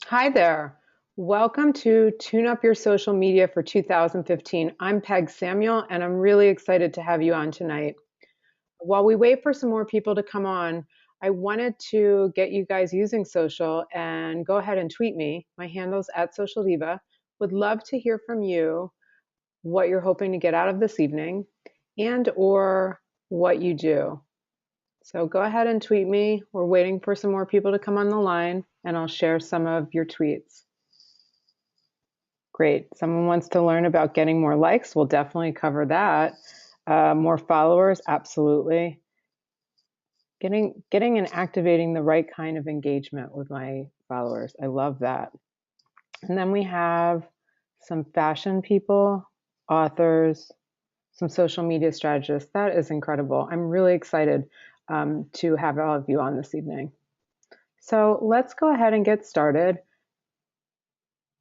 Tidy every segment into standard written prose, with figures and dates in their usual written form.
Hi there. Welcome to Tune Up Your Social Media for 2015. I'm Peg Samuel, and I'm really excited to have you on tonight. While we wait for some more people to come on, I wanted to get you guys using social and go ahead and tweet me. My handle's at Social Diva. Would love to hear from you what you're hoping to get out of this evening and or what you do. So go ahead and tweet me. We're waiting for some more people to come on the line, and I'll share some of your tweets. Great. Someone wants to learn about getting more likes. We'll definitely cover that. More followers, absolutely. Getting and activating the right kind of engagement with my followers. I love that. And then we have some fashion people, authors, some social media strategists. That is incredible. I'm really excited to have all of you on this evening. So let's go ahead and get started.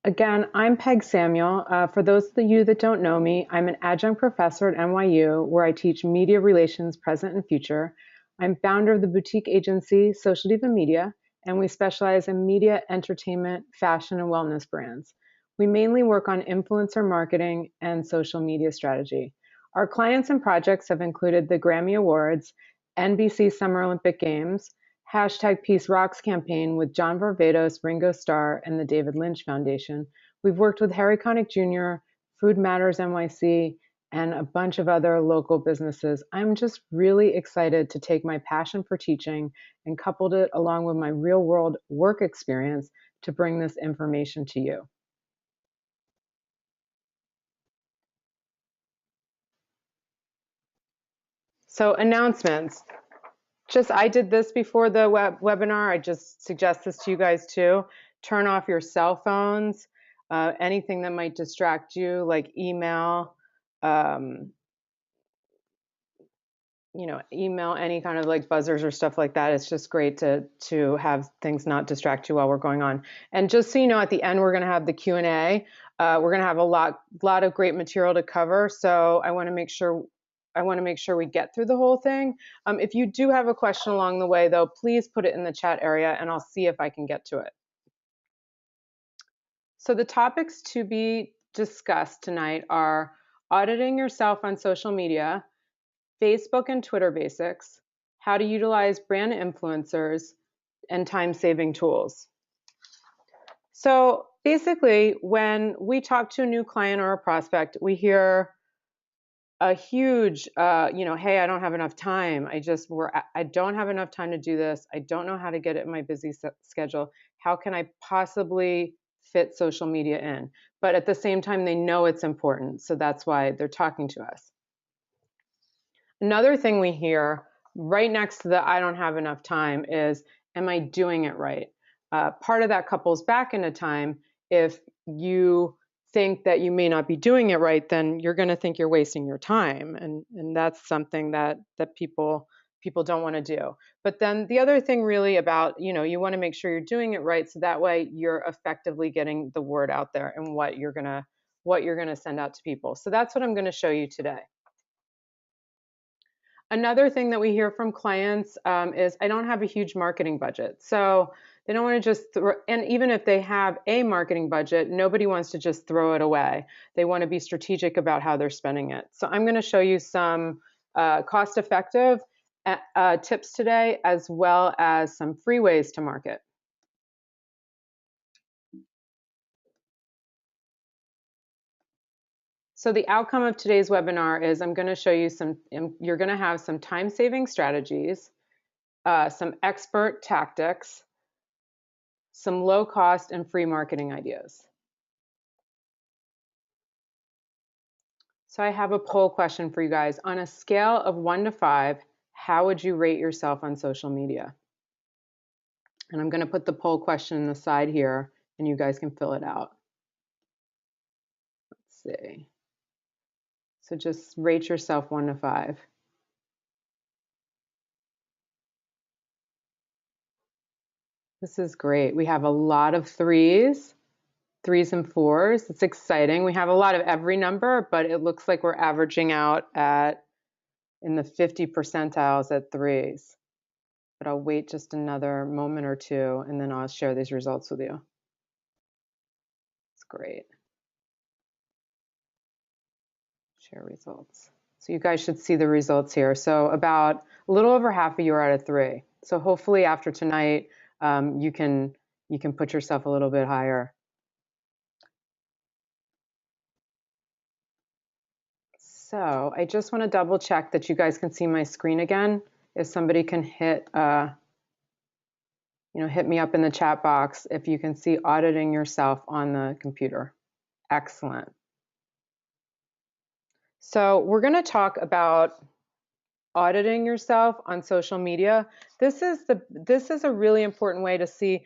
Again, I'm Peg Samuel. For those of you that don't know me, I'm an adjunct professor at NYU where I teach media relations present and future. I'm founder of the boutique agency Social Diva Media, and we specialize in media, entertainment, fashion, and wellness brands. We mainly work on influencer marketing and social media strategy. Our clients and projects have included the Grammy Awards, NBC Summer Olympic Games, Hashtag Peace Rocks campaign with John Varvatos, Ringo Starr, and the David Lynch Foundation. We've worked with Harry Connick Jr., Food Matters NYC, and a bunch of other local businesses. I'm just really excited to take my passion for teaching and coupled it along with my real world work experience to bring this information to you. So announcements. I did this before the webinar. I just suggest this to you guys too. Turn off your cell phones, anything that might distract you, like email, um, email, any kind of like buzzers or stuff like that. It's just great to have things not distract you while we're going on. And just so you know, at the end, we're going to have the Q&A. We're going to have a lot of great material to cover. So I want to make sure we get through the whole thing. If you do have a question along the way, though, please put it in the chat area, and I'll see if I can get to it. So the topics to be discussed tonight are auditing yourself on social media, Facebook and Twitter basics, how to utilize brand influencers, and time-saving tools. So basically, when we talk to a new client or a prospect, we hear a huge, hey, I don't have enough time. I don't have enough time to do this. I don't know how to get it in my busy schedule. How can I possibly fit social media in? But at the same time, they know it's important. So that's why they're talking to us. Another thing we hear right next to the I don't have enough time is, am I doing it right? Part of that couples back into time. If you think that you may not be doing it right, then you're going to think you're wasting your time. And that's something that people don't want to do. But then the other thing really about, you want to make sure you're doing it right. So that way you're effectively getting the word out there and what you're going to send out to people. So that's what I'm going to show you today. Another thing that we hear from clients is, I don't have a huge marketing budget. So they don't want to just and even if they have a marketing budget, nobody wants to just throw it away. They want to be strategic about how they're spending it. So I'm going to show you some cost-effective tips today, as well as some free ways to market. So the outcome of today's webinar is I'm going to show you you're going to have some time-saving strategies, some expert tactics, some low cost and free marketing ideas. So I have a poll question for you guys. On a scale of 1 to 5, how would you rate yourself on social media? And I'm going to put the poll question in the side here, and you guys can fill it out. Let's see. So just rate yourself 1 to 5. This is great. We have a lot of threes and fours. It's exciting. We have a lot of every number, but it looks like we're averaging out in the 50 percentiles at threes. But I'll wait just another moment or two, and then I'll share these results with you. great. Share results. So you guys should see the results here. So about a little over half of you are out of 3. So hopefully after tonight, you can put yourself a little bit higher. So I just want to double check that you guys can see my screen again. If somebody can hit me up in the chat box if you can see auditing yourself on the computer. Excellent. So we're going to talk about auditing yourself on social media. This is a really important way to see,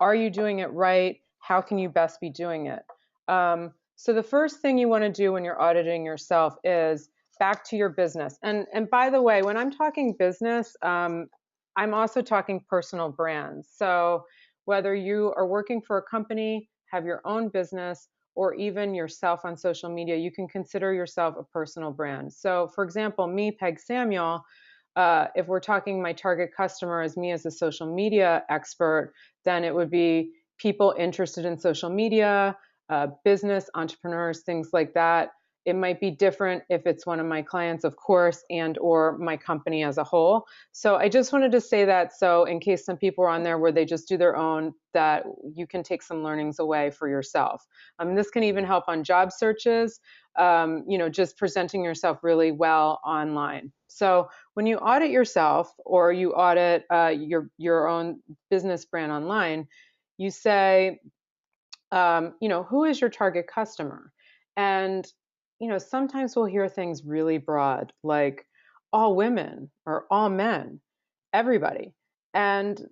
are you doing it right? How can you best be doing it? So the first thing you want to do when you're auditing yourself is back to your business. And by the way, when I'm talking business, I'm also talking personal brands. So whether you are working for a company, have your own business, or even yourself on social media, you can consider yourself a personal brand. So for example, me, Peg Samuel, if we're talking my target customer as me as a social media expert, then it would be people interested in social media, business, entrepreneurs, things like that. It might be different if it's one of my clients, of course, and or my company as a whole. So I just wanted to say that, so in case some people are on there where they just do their own, that you can take some learnings away for yourself. This can even help on job searches, just presenting yourself really well online. So when you audit yourself or you audit your own business brand online, you say, who is your target customer? And sometimes we'll hear things really broad, like all women or all men, everybody. And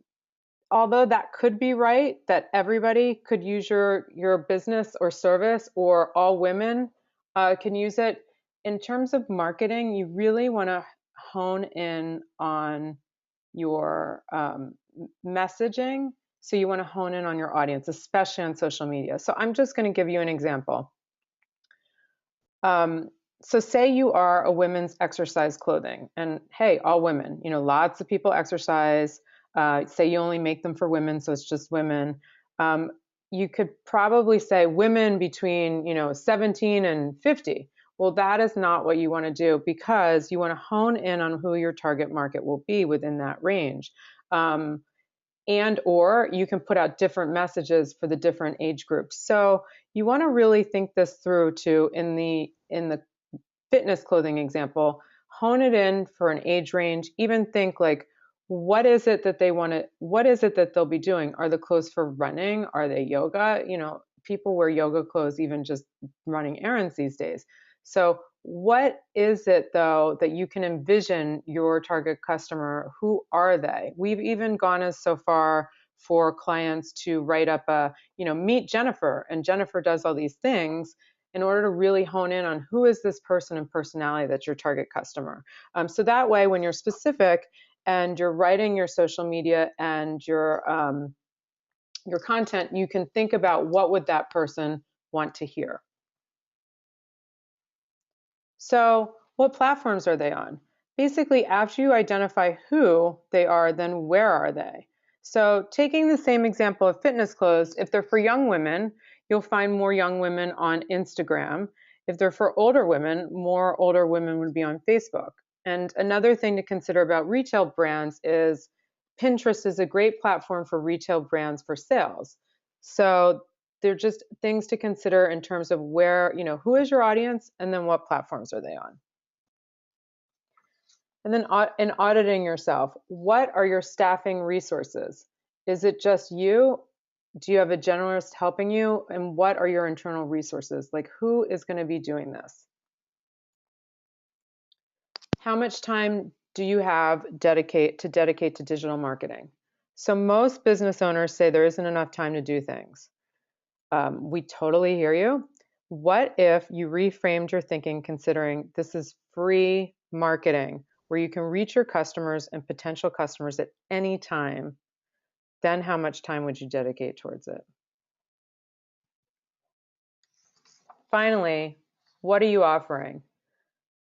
although that could be right, that everybody could use your business or service, or all women can use it, in terms of marketing, you really want to hone in on your messaging. So you want to hone in on your audience, especially on social media. So I'm just going to give you an example. So say you are a women's exercise clothing, and hey, all women, lots of people exercise. Say you only make them for women, so it's just women. You could probably say women between 17 and 50. Well, that is not what you want to do, because you want to hone in on who your target market will be within that range. And or you can put out different messages for the different age groups. So you want to really think this through too. In the fitness clothing example, hone it in for an age range. Even think like, what is it that they'll be doing? Are the clothes for running? Are they yoga? People wear yoga clothes even just running errands these days. So what is it though that you can envision your target customer? Who are they? We've even gone as so far for clients to write up meet Jennifer, and Jennifer does all these things, in order to really hone in on who is this person and personality that's your target customer. So that way, when you're specific and you're writing your social media and your content, you can think about what would that person want to hear. So what platforms are they on? Basically, after you identify who they are, then where are they? So taking the same example of fitness clothes, if they're for young women, you'll find more young women on Instagram. If they're for older women, more older women would be on Facebook. And another thing to consider about retail brands is Pinterest is a great platform for retail brands for sales. So they're just things to consider in terms of where, who is your audience, and then what platforms are they on. And then in auditing yourself, what are your staffing resources? Is it just you? Do you have a generalist helping you? And what are your internal resources? Like, who is going to be doing this? How much time do you have dedicate to digital marketing? So most business owners say there isn't enough time to do things. We totally hear you. What if you reframed your thinking, considering this is free marketing where you can reach your customers and potential customers at any time? Then how much time would you dedicate towards it? Finally, what are you offering?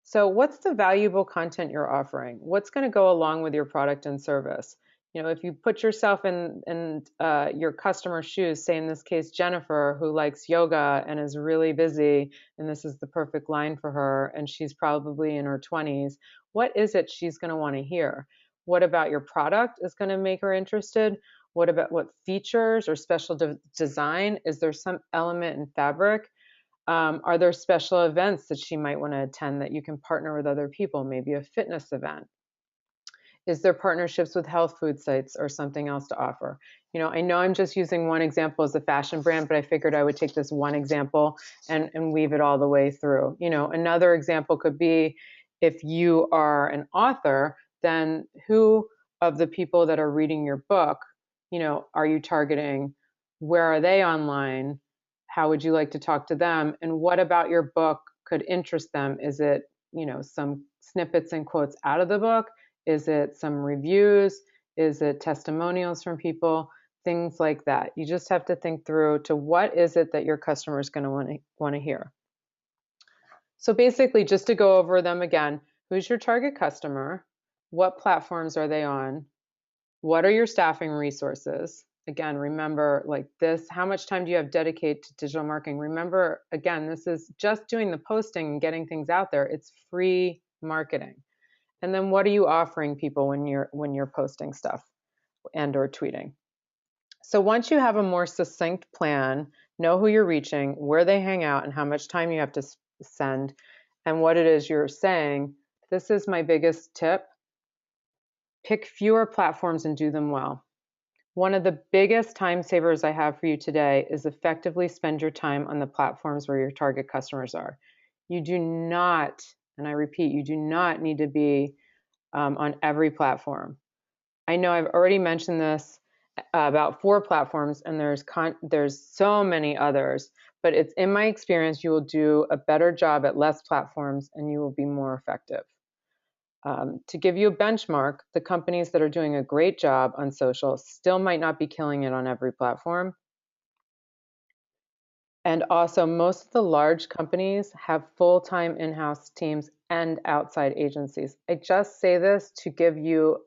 So what's the valuable content you're offering? What's going to go along with your product and service? You know, if you put yourself in your customer's shoes, say in this case Jennifer, who likes yoga and is really busy, and this is the perfect line for her, and she's probably in her 20s, what is it she's going to want to hear? What about your product is going to make her interested? What about what features or special design? Is there some element in fabric? Are there special events that she might want to attend that you can partner with other people, maybe a fitness event? Is there partnerships with health food sites or something else to offer? You know I'm just using one example as a fashion brand, but I figured I would take this one example and weave it all the way through. You know, another example could be if you are an author, then who of the people that are reading your book, you know, are you targeting? Where are they online? How would you like to talk to them? And what about your book could interest them? Is it, you know, some snippets and quotes out of the book? Is it some reviews? Is it testimonials from people? Things like that. You just have to think through to what is it that your customer is going to want to hear. So basically, just to go over them again, who's your target customer? What platforms are they on? What are your staffing resources? Again, remember, like this, how much time do you have dedicated to digital marketing? Remember, again, this is just doing the posting and getting things out there. It's free marketing. And then what are you offering people when you're posting stuff and or tweeting? So once you have a more succinct plan, know who you're reaching, where they hang out, and how much time you have to send, and what it is you're saying, this is my biggest tip. Pick fewer platforms and do them well. One of the biggest time savers I have for you today is effectively spend your time on the platforms where your target customers are. You do not, and I repeat, you do not need to be on every platform. I know I've already mentioned this about 4 platforms, and there's so many others, but it's in my experience you will do a better job at less platforms and you will be more effective. To give you a benchmark, the companies that are doing a great job on social still might not be killing it on every platform. And also, most of the large companies have full-time in-house teams and outside agencies. I just say this to give you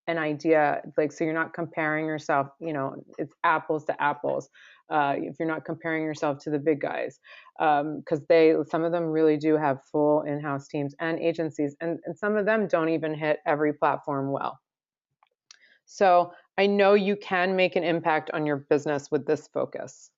an idea, like, so you're not comparing yourself, you know, it's apples to apples. If you're not comparing yourself to the big guys, because some of them really do have full in-house teams and agencies, and some of them don't even hit every platform well. So I know you can make an impact on your business with this focus.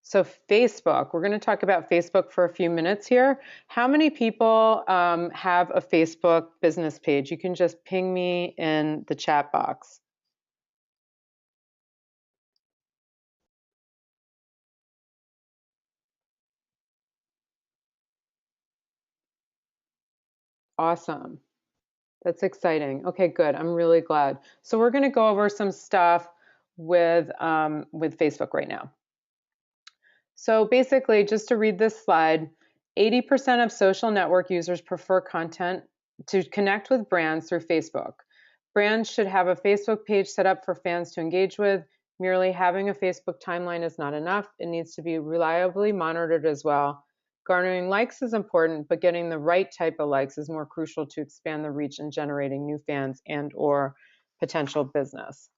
So Facebook, we're going to talk about Facebook for a few minutes here. How many people have a Facebook business page? You can just ping me in the chat box. Awesome. That's exciting. Okay, good. I'm really glad. So we're going to go over some stuff with Facebook right now. So basically, just to read this slide, 80% of social network users prefer content to connect with brands through Facebook. Brands should have a Facebook page set up for fans to engage with. Merely having a Facebook timeline is not enough. It needs to be reliably monitored as well. Garnering likes is important, but getting the right type of likes is more crucial to expand the reach and generating new fans and or potential business.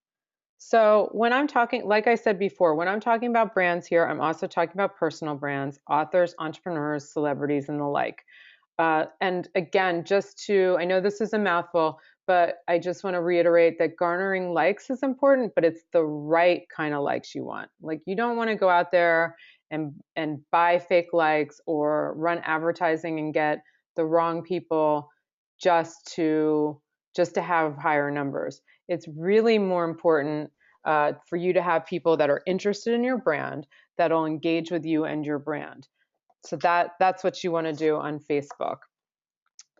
So when I'm talking, like I said before, when I'm talking about brands here, I'm also talking about personal brands, authors, entrepreneurs, celebrities, and the like. And again, I know this is a mouthful, but I just want to reiterate that garnering likes is important, but it's the right kind of likes you want. Like, you don't want to go out there and buy fake likes or run advertising and get the wrong people just to have higher numbers. It's really more important for you to have people that are interested in your brand, that'll engage with you and your brand. So that's what you want to do on Facebook.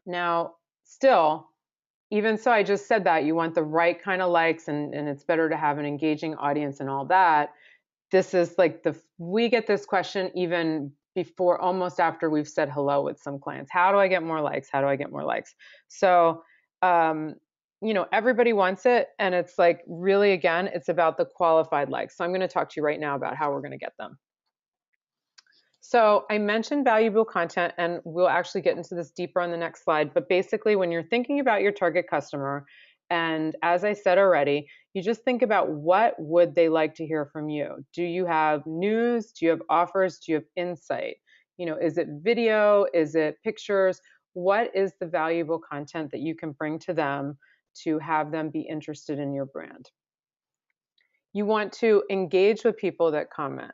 Now, still, even so, I just said that you want the right kind of likes, and it's better to have an engaging audience and all that. This is like we get this question even before, almost after we've said hello with some clients. How do I get more likes? How do I get more likes? So, everybody wants it. And it's like, really, again, it's about the qualified likes. So I'm going to talk to you right now about how we're going to get them. So I mentioned valuable content, and we'll actually get into this deeper on the next slide. But basically, when you're thinking about your target customer, and as I said already, you just think about what would they like to hear from you. Do you have news? Do you have offers? Do you have insight? Is it video? Is it pictures? What is the valuable content that you can bring to them to have them be interested in your brand? You want to engage with people that comment.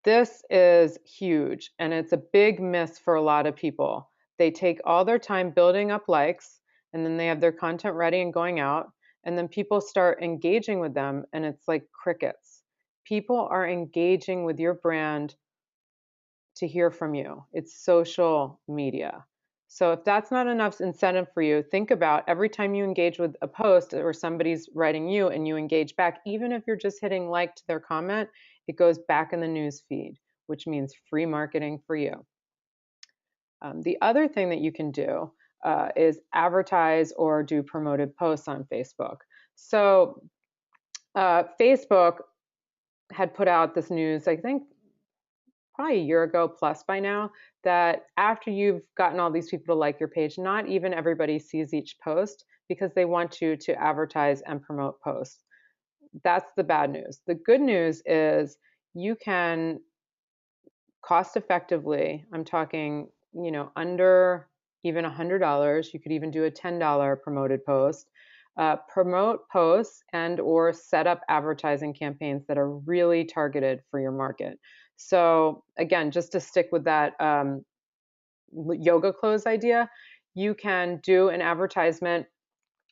This is huge, and it's a big miss for a lot of people. They take all their time building up likes, and then they have their content ready and going out, and then people start engaging with them, and it's like crickets. People are engaging with your brand to hear from you. It's social media. So if that's not enough incentive for you, think about every time you engage with a post or somebody's writing you and you engage back, even if you're just hitting like to their comment, it goes back in the news feed, which means free marketing for you. The other thing that you can do is advertise or do promoted posts on Facebook. So Facebook had put out this news, I think probably a year ago plus by now, that after you've gotten all these people to like your page, not even everybody sees each post because they want you to advertise and promote posts. That's the bad news. The good news is you can cost effectively, I'm talking, under even $100. You could even do a $10 promoted post. Promote posts and or set up advertising campaigns that are really targeted for your market. So again, just to stick with that yoga clothes idea, you can do an advertisement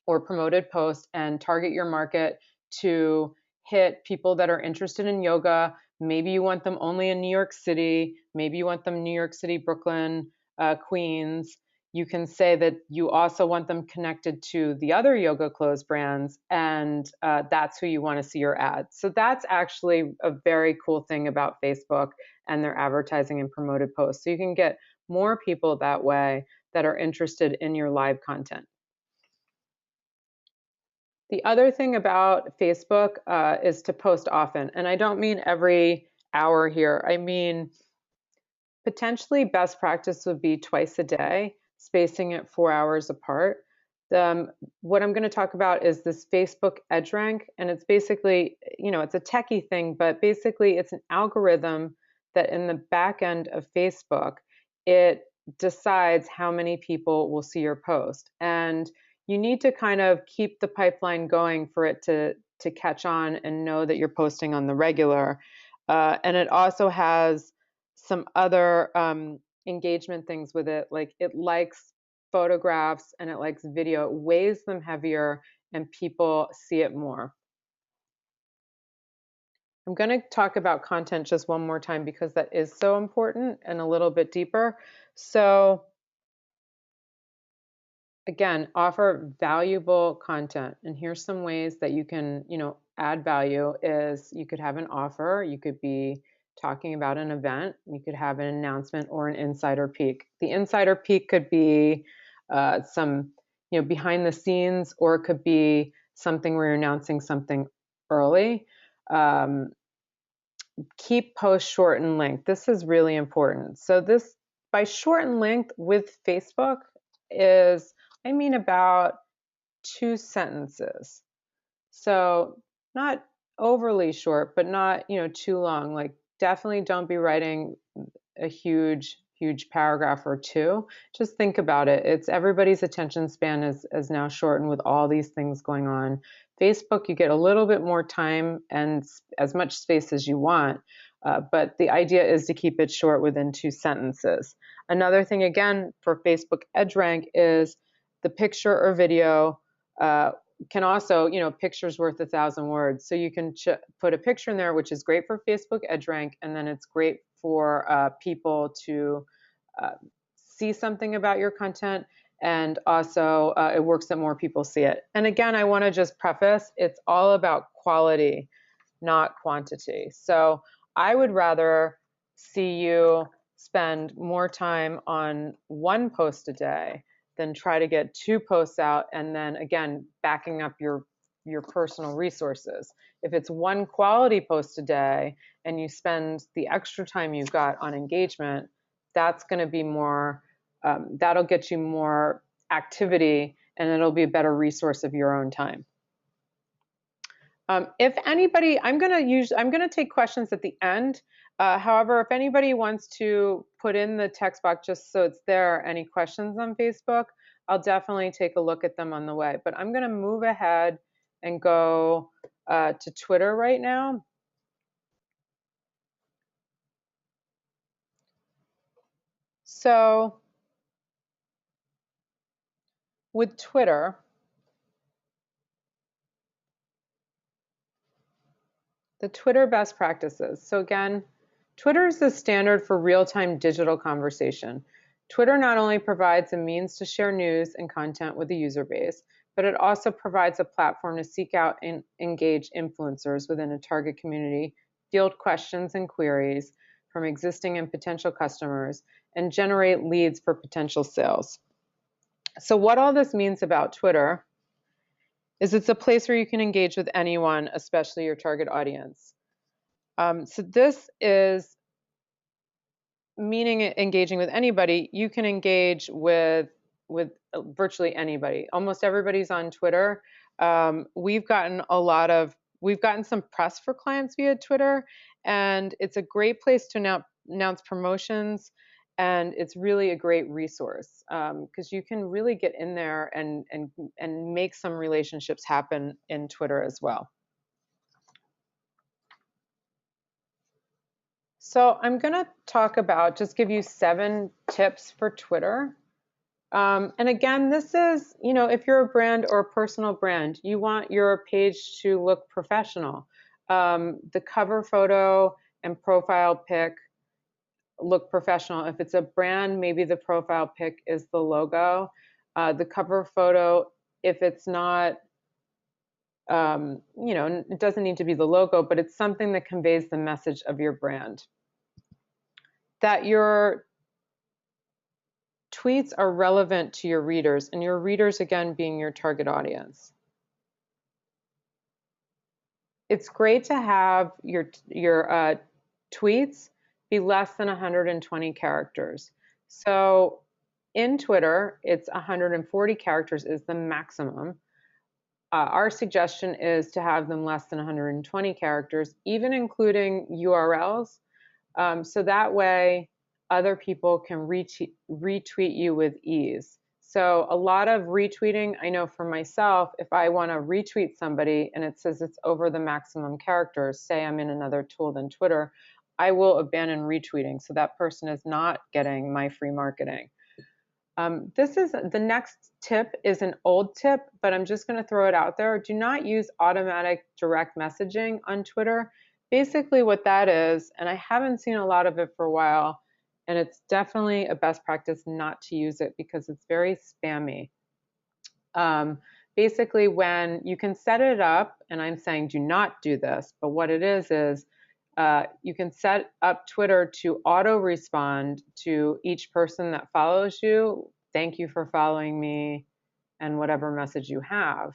or promoted post and target your market to hit people that are interested in yoga. Maybe you want them only in New York City. Maybe you want them New York City, Brooklyn, Queens. You can say that you also want them connected to the other yoga clothes brands, and that's who you want to see your ads. So that's actually a very cool thing about Facebook and their advertising and promoted posts. So you can get more people that way that are interested in your live content. The other thing about Facebook is to post often. And I don't mean every hour here. I mean, potentially best practice would be twice a day, spacing it 4 hours apart. What I'm going to talk about is this Facebook EdgeRank. And it's basically, it's a techie thing, but basically it's an algorithm that in the back end of Facebook, it decides how many people will see your post. And you need to kind of keep the pipeline going for it to catch on and know that you're posting on the regular. And it also has some other engagement things with it, like it likes photographs and it likes video. It weighs them heavier and people see it more. I'm going to talk about content just one more time because that is so important and a little bit deeper. So again, offer valuable content. And here's some ways that you can, add value is you could have an offer, you could be talking about an event, you could have an announcement or an insider peek. The insider peek could be some, behind the scenes, or it could be something where you're announcing something early. Keep posts short and length. This is really important. So this, by short and length with Facebook, is I mean about 2 sentences. So not overly short, but not, too long. Like definitely don't be writing a huge paragraph or two. Just think about it. It's everybody's attention span is now shortened with all these things going on. Facebook, you get a little bit more time and as much space as you want. But the idea is to keep it short within 2 sentences. Another thing, again, for Facebook EdgeRank is the picture or video can also, picture's worth 1,000 words. So you can put a picture in there, which is great for Facebook EdgeRank, and then it's great for people to see something about your content, and also it works that more people see it. And again, I want to just preface, it's all about quality, not quantity. So I would rather see you spend more time on one post a day than try to get 2 posts out and then again backing up your your personal resources. If it's one quality post a day and you spend the extra time you've got on engagement, that's going to be more, that'll get you more activity, and it'll be a better resource of your own time. If anybody, I'm going to take questions at the end. However, if anybody wants to put in the text box just so it's there, any questions on Facebook, I'll definitely take a look at them on the way. But I'm going to move ahead and go to Twitter right now. So with Twitter, the Twitter best practices. So again, Twitter is the standard for real-time digital conversation. Twitter not only provides a means to share news and content with the user base, but it also provides a platform to seek out and engage influencers within a target community, field questions and queries from existing and potential customers, and generate leads for potential sales. So what all this means about Twitter is it's a place where you can engage with anyone, especially your target audience. So this is meaning engaging with anybody. You can engage with virtually anybody. Almost everybody's on Twitter. We've gotten some press for clients via Twitter, and it's a great place to announce promotions, and it's really a great resource because you can really get in there and make some relationships happen in Twitter as well. So I'm going to just give you 7 tips for Twitter. And again, this is, if you're a brand or a personal brand, you want your page to look professional. The cover photo and profile pic look professional. If it's a brand, maybe the profile pic is the logo. The cover photo, if it's not, it doesn't need to be the logo, but it's something that conveys the message of your brand. That your tweets are relevant to your readers, and your readers, again, being your target audience. It's great to have your tweets be less than 120 characters. So in Twitter, it's 140 characters is the maximum. Our suggestion is to have them less than 120 characters, even including URLs. So that way other people can retweet you with ease. So a lot of retweeting, I know for myself, if I want to retweet somebody and it says it's over the maximum characters, say I'm in another tool than Twitter, I will abandon retweeting. So that person is not getting my free marketing. The next tip is an old tip, but I'm just going to throw it out there. Do not use automatic direct messaging on Twitter. Basically what that is, and I haven't seen a lot of it for a while, and it's definitely a best practice not to use it because it's very spammy. Basically when you can set it up, and I'm saying do not do this, but what it is you can set up Twitter to auto-respond to each person that follows you. Thank you for following me, and whatever message you have.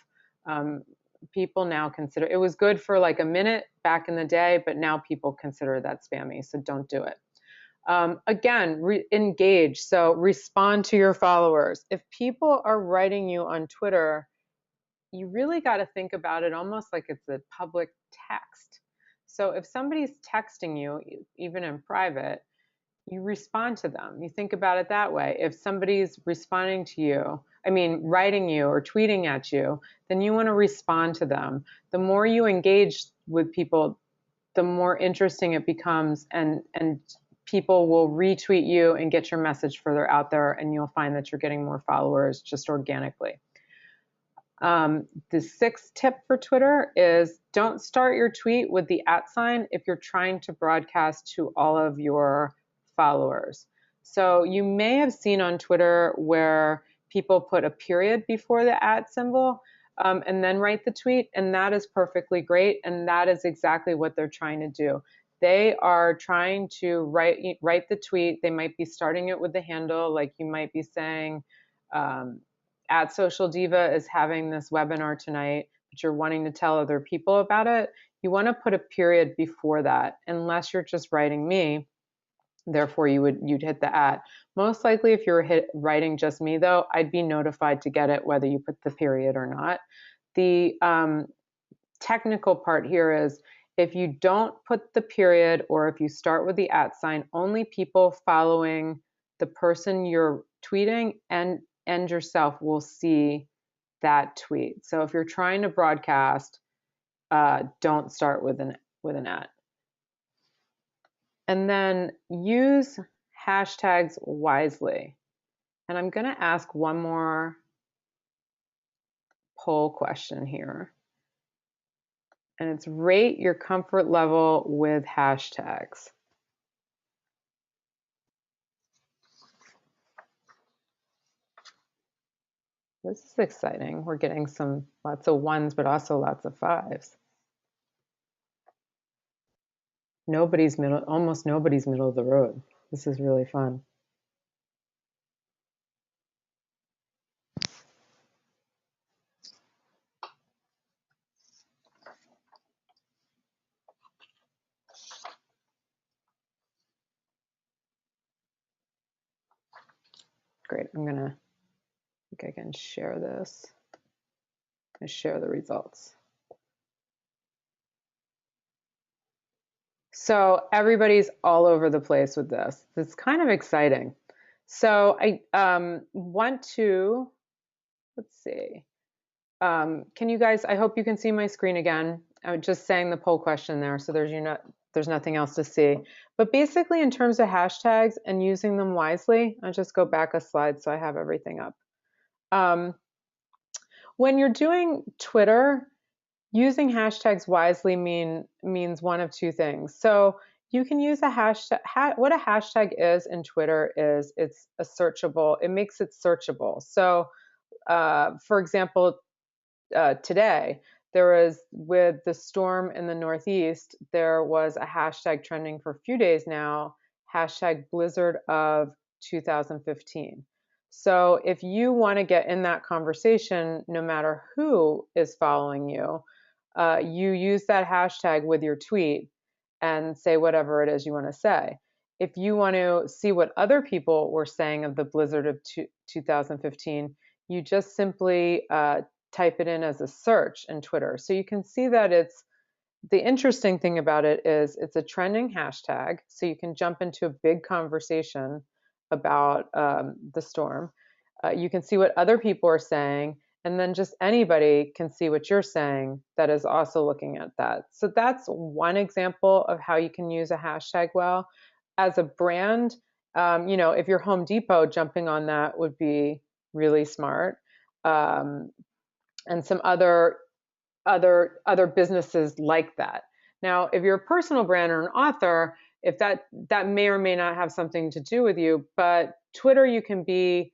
People now consider, it was good for like a minute back in the day, but now people consider that spammy, so don't do it. Again, engage, so respond to your followers. If people are writing you on Twitter, you really got to think about it almost like it's a public text. So if somebody's texting you, even in private, you respond to them. You think about it that way. If somebody's responding to you, writing you or tweeting at you, then you want to respond to them. The more you engage with people, the more interesting it becomes, and people will retweet you and get your message further out there, and you'll find that you're getting more followers just organically. The 6th tip for Twitter is don't start your tweet with the @ if you're trying to broadcast to all of your followers. So you may have seen on Twitter where people put a period before the @ symbol and then write the tweet, and that is perfectly great, and that is exactly what they're trying to do. They are trying to write the tweet. They might be starting it with the handle, like you might be saying, @Social Diva is having this webinar tonight. but you're wanting to tell other people about it, you want to put a period before that, unless you're just writing me. Therefore, you'd hit the @ Most likely, if you're writing just me, though, I'd be notified to get it whether you put the period or not. The technical part here is if you don't put the period or if you start with the @ sign, only people following the person you're tweeting and yourself will see that tweet. So if you're trying to broadcast, don't start with an @ And then use hashtags wisely. And I'm going to ask one more poll question here. And it's rate your comfort level with hashtags. This is exciting. We're getting lots of 1s, but also lots of 5s. Almost nobody's middle of the road. This is really fun. Great. I think I can share this. And share the results. So everybody's all over the place with this. It's kind of exciting. So I want to, let's see. Can you guys, I hope you can see my screen again. I'm just saying the poll question there, so there's nothing else to see. But basically in terms of hashtags and using them wisely, I'll just go back a slide so I have everything up. When you're doing Twitter, using hashtags wisely means one of two things. So you can use a hashtag. What a hashtag is in Twitter is it's a searchable. It makes it searchable. So, for example, today there was, with the storm in the Northeast, there was a hashtag trending for a few days now. Hashtag blizzard of 2015. So if you want to get in that conversation, no matter who is following you, you use that hashtag with your tweet and say whatever it is you want to say. If you want to see what other people were saying of the blizzard of 2015, you just simply type it in as a search in Twitter. So you can see that the interesting thing about it is it's a trending hashtag, so you can jump into a big conversation about the storm. You can see what other people are saying, and then just anybody can see what you're saying that is also looking at that. So that's one example of how you can use a hashtag well. As a brand, if you're Home Depot, jumping on that would be really smart. And some other businesses like that. Now, if you're a personal brand or an author, if that may or may not have something to do with you, but Twitter, you can be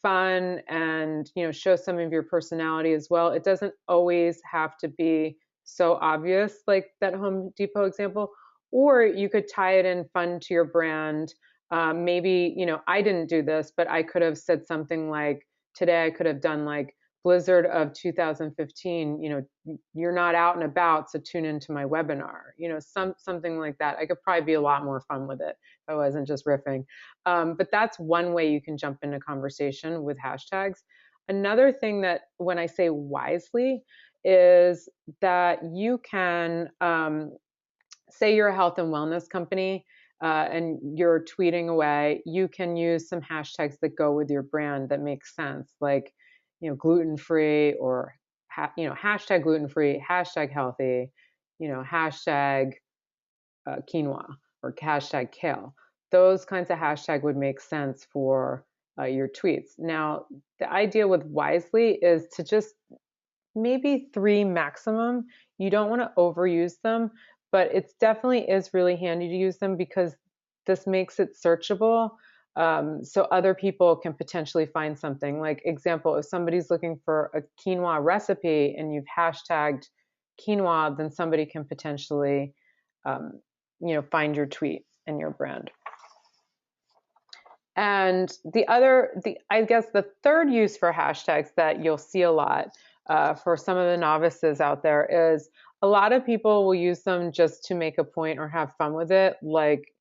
fun and show some of your personality as well. It doesn't always have to be so obvious, like that Home Depot example, or you could tie it in fun to your brand. Maybe I didn't do this, but I could have said something like, today I could have done like, blizzard of 2015, you're not out and about, so tune into my webinar, something like that. I could probably be a lot more fun with it if I wasn't just riffing. But that's one way you can jump into conversation with hashtags. Another thing that, when I say wisely, is that you can, say you're a health and wellness company, and you're tweeting away, you can use some hashtags that go with your brand that make sense, like gluten-free, or hashtag gluten-free, hashtag healthy, hashtag quinoa, or hashtag kale. Those kinds of hashtag would make sense for your tweets. Now, the idea with wisely is to just maybe 3 maximum. You don't want to overuse them, but it definitely is really handy to use them because this makes it searchable. So other people can potentially find something. Like, example, if somebody's looking for a quinoa recipe and you've hashtagged quinoa, then somebody can potentially find your tweet and your brand. And I guess the third use for hashtags that you'll see a lot for some of the novices out there is a lot of people will use them just to make a point or have fun with it, like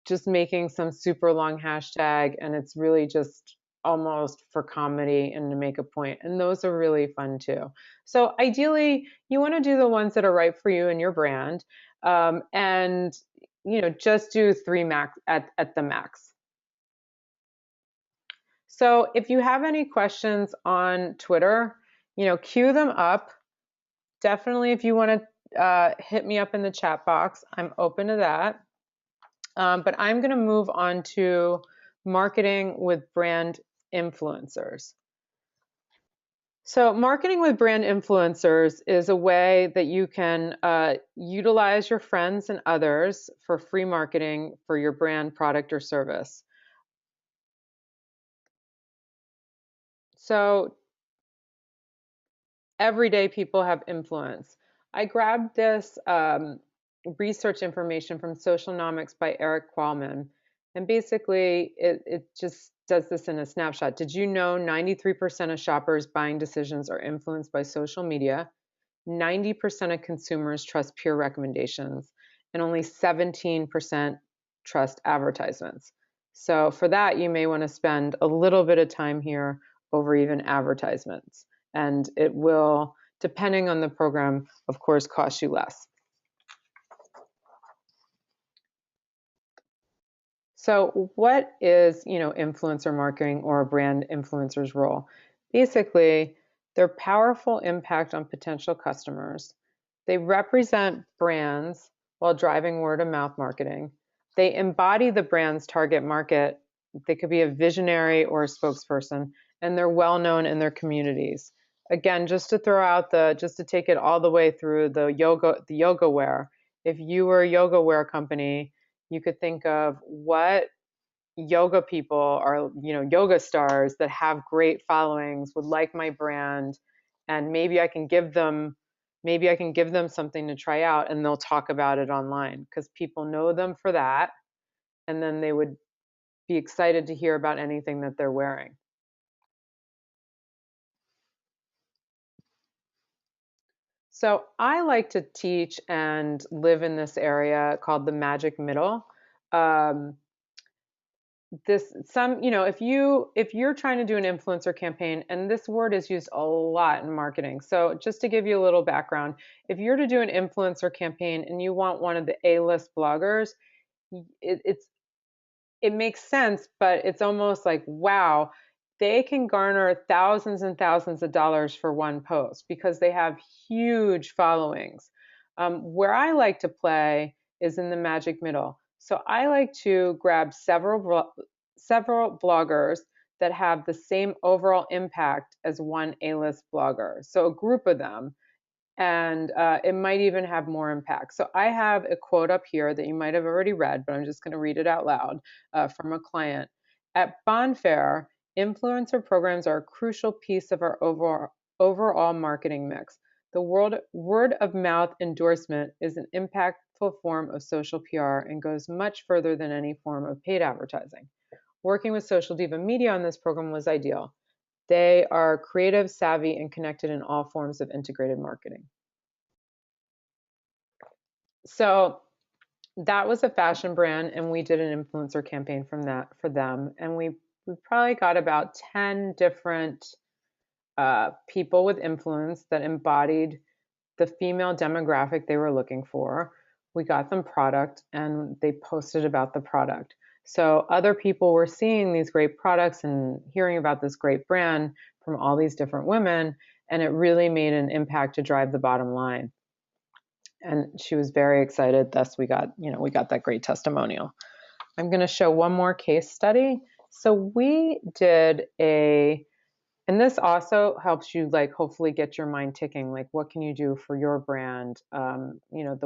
just making some super long hashtag, and it's really just almost for comedy and to make a point. And those are really fun too. So ideally, you want to do the ones that are right for you and your brand, and just do 3 max at the max. So if you have any questions on Twitter, queue them up. Definitely, if you want to hit me up in the chat box, I'm open to that. But I'm going to move on to marketing with brand influencers. So marketing with brand influencers is a way that you can utilize your friends and others for free marketing for your brand, product, or service. So everyday people have influence. I grabbed this research information from Socialnomics by Eric Qualman. And basically, it just does this in a snapshot. Did you know 93% of shoppers' buying decisions are influenced by social media? 90% of consumers trust peer recommendations, and only 17% trust advertisements. So for that, you may want to spend a little bit of time here over even advertisements. And it will, depending on the program, of course, cost you less. So what is, influencer marketing or a brand influencer's role? Basically, their powerful impact on potential customers. They represent brands while driving word of mouth marketing. They embody the brand's target market. They could be a visionary or a spokesperson, and they're well known in their communities. Again, just to take it all the way through the yoga wear. If you were a yoga wear company, you could think of what yoga people are, yoga stars that have great followings would like my brand, and maybe I can give them something to try out, and they'll talk about it online because people know them for that, and then they would be excited to hear about anything that they're wearing. So I like to teach and live in this area called the magic middle. Um, if you're trying to do an influencer campaign, and this word is used a lot in marketing. So just to give you a little background, if you're to do an influencer campaign and you want one of the A-list bloggers, it makes sense, but it's almost like, wow, they can garner thousands and thousands of dollars for one post because they have huge followings. Where I like to play is in the magic middle. So I like to grab several bloggers that have the same overall impact as one A-list blogger. So a group of them, and it might even have more impact. So I have a quote up here that you might have already read, but I'm just going to read it out loud from a client. At Bonfair, influencer programs are a crucial piece of our overall marketing mix. The word of mouth endorsement is an impactful form of social PR and goes much further than any form of paid advertising. Working with Social Diva Media on this program was ideal. They are creative, savvy, and connected in all forms of integrated marketing. So that was a fashion brand, and we did an influencer campaign from that for them. And we probably got about 10 different people with influence that embodied the female demographic they were looking for. We got them product, and they posted about the product. So other people were seeing these great products and hearing about this great brand from all these different women, and it really made an impact to drive the bottom line. And she was very excited. Thus, we got that great testimonial. I'm going to show one more case study. So we did and this also helps you hopefully get your mind ticking. Like, what can you do for your brand? I know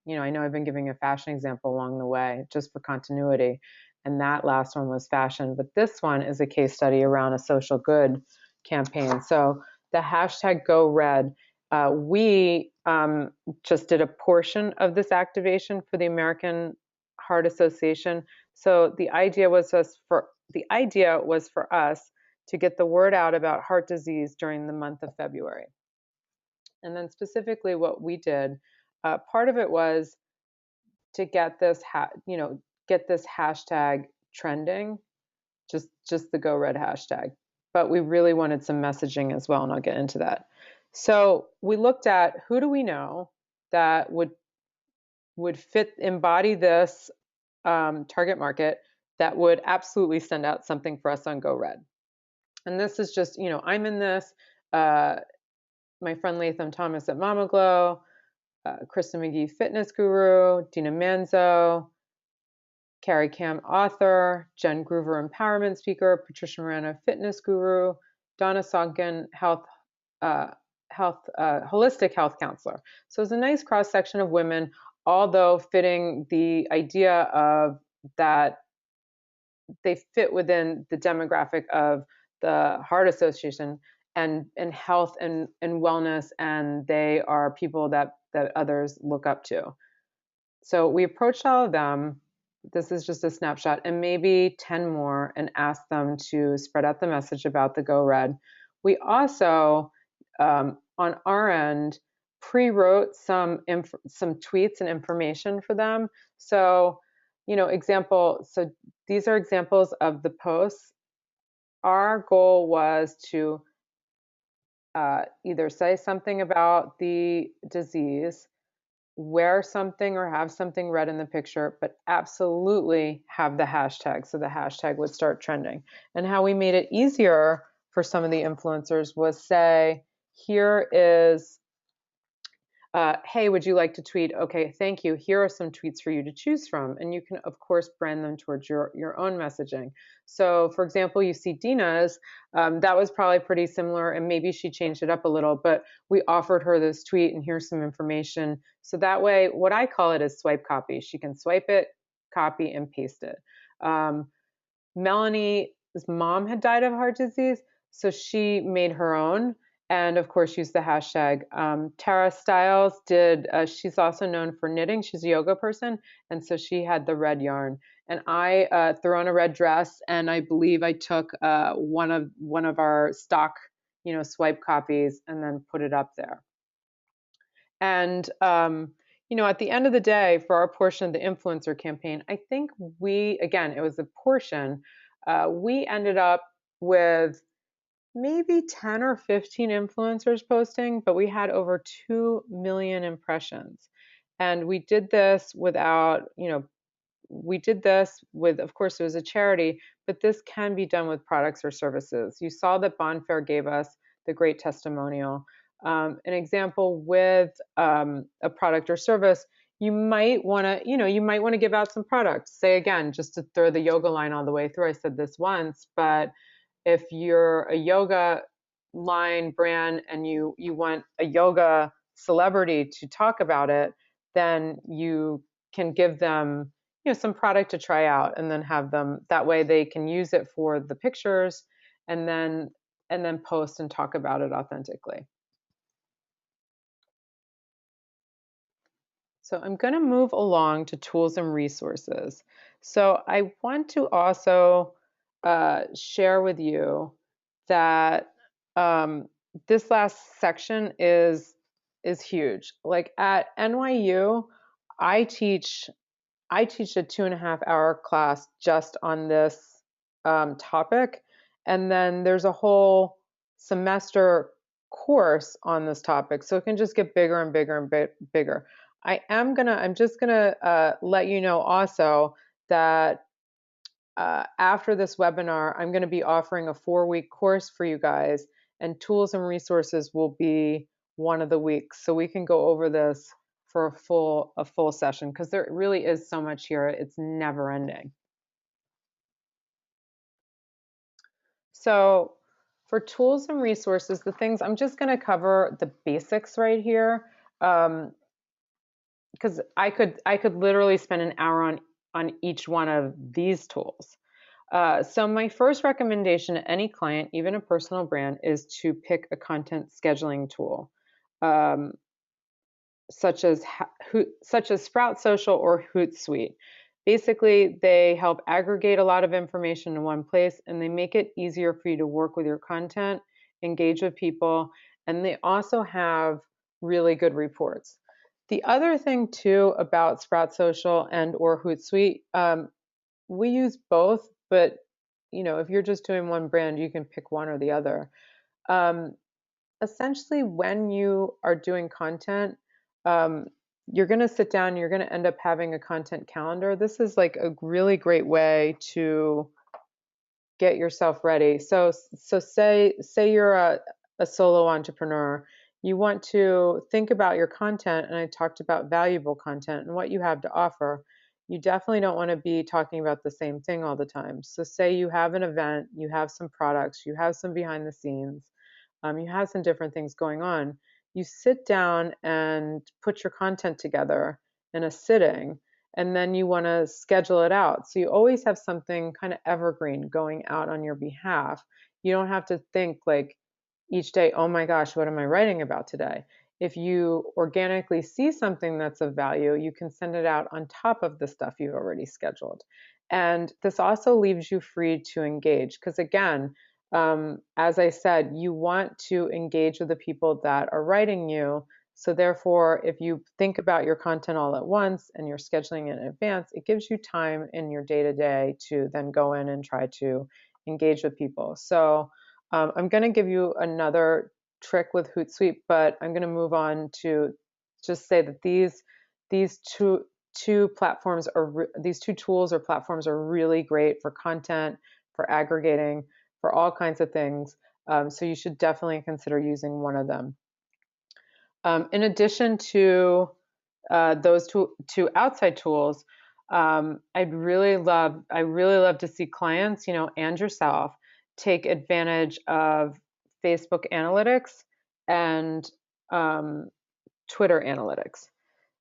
I've been giving a fashion example along the way just for continuity. And that last one was fashion, but this one is a case study around a social good campaign. So the hashtag Go Red, we just did a portion of this activation for the American Heart Association. So the idea was for us to get the word out about heart disease during the month of February. And then specifically what we did, part of it was to get this, get this hashtag trending, just the Go Red hashtag. But we really wanted some messaging as well, and I'll get into that. So we looked at who do we know that would embody this target market that would absolutely send out something for us on Go Red. And this is just, I'm in this. My friend Latham Thomas at Mama Glow, Kristen McGee, fitness guru, Dina Manzo, Carrie Kam, author, Jen Groover, empowerment speaker, Patricia Morano, fitness guru, Donna Sonkin, holistic health counselor. So it's a nice cross section of women, although fitting the idea of that they fit within the demographic of the Heart Association and health and wellness, and they are people that others look up to. So we approached all of them. This is just a snapshot, and maybe 10 more, and asked them to spread out the message about the Go Red. We also, on our end, pre-wrote some tweets and information for them. So, so these are examples of the posts. Our goal was to either say something about the disease, wear something or have something red in the picture, but absolutely have the hashtag, so the hashtag would start trending. And how we made it easier for some of the influencers was say, here is, hey, would you like to tweet? Okay, thank you. Here are some tweets for you to choose from. And you can, of course, brand them towards your own messaging. So, for example, you see Dina's, that was probably pretty similar, and maybe she changed it up a little, but we offered her this tweet, and here's some information. So that way, what I call it is swipe copy. She can swipe it, copy, and paste it. Melanie's mom had died of heart disease, so she made her own, and of course used the hashtag. Tara Stiles did, she's also known for knitting. She's a yoga person, and so she had the red yarn. And I threw on a red dress, and I believe I took one of our stock, swipe copies, and then put it up there. And at the end of the day, for our portion of the influencer campaign, I think again, it was a portion. We ended up with maybe 10 or 15 influencers posting, but we had over 2 million impressions. And we did this without, of course, it was a charity, but this can be done with products or services. You saw that Bonfair gave us the great testimonial. An example with a product or service, you might want to give out some products. Say again, just to throw the yoga line all the way through. I said this once, but if you're a yoga line brand and you want a yoga celebrity to talk about it, then you can give them some product to try out, and then have them, that way they can use it for the pictures, and then post and talk about it authentically. So I'm going to move along to tools and resources. So I want to also share with you that this last section is huge. Like at NYU, I teach a 2.5-hour class just on this topic, and then there's a whole semester course on this topic, so it can just get bigger and bigger and bigger. I'm just gonna let you know also that after this webinar, I'm going to be offering a 4-week course for you guys, and tools and resources will be one of the weeks, so we can go over this for a full session, because there really is so much here. It's never ending. So for tools and resources, the things I'm just going to cover the basics right here, because I could literally spend an hour on each one of these tools. So my first recommendation to any client, even a personal brand, is to pick a content scheduling tool, such as Sprout Social or Hootsuite. Basically, they help aggregate a lot of information in one place, and they make it easier for you to work with your content, engage with people, and they also have really good reports. The other thing too about Sprout Social and or Hootsuite, we use both, but if you're just doing one brand, you can pick one or the other. Um, Essentially, when you are doing content, um, you're going to sit down, you're going to end up having a content calendar. This is like a really great way to get yourself ready. So say you're a solo entrepreneur, you want to think about your content, and I talked about valuable content and what you have to offer. You definitely don't want to be talking about the same thing all the time. So say you have an event, you have some products, you have some behind the scenes, you have some different things going on. You sit down and put your content together in a sitting, and then you want to schedule it out. So you always have something kind of evergreen going out on your behalf. You don't have to think like each day, oh my gosh, what am I writing about today? If you organically see something that's of value, you can send it out on top of the stuff you've already scheduled. And this also leaves you free to engage because, again, as I said, you want to engage with the people that are writing you. So therefore, if you think about your content all at once and you're scheduling it in advance, it gives you time in your day-to-day to then go in and try to engage with people. So I'm going to give you another trick with Hootsuite, but I'm going to move on to just say that these two platforms are these two tools or platforms are really great for content, for aggregating, for all kinds of things. So you should definitely consider using one of them. In addition to those two outside tools, I really love to see clients, and yourself take advantage of Facebook Analytics and Twitter Analytics.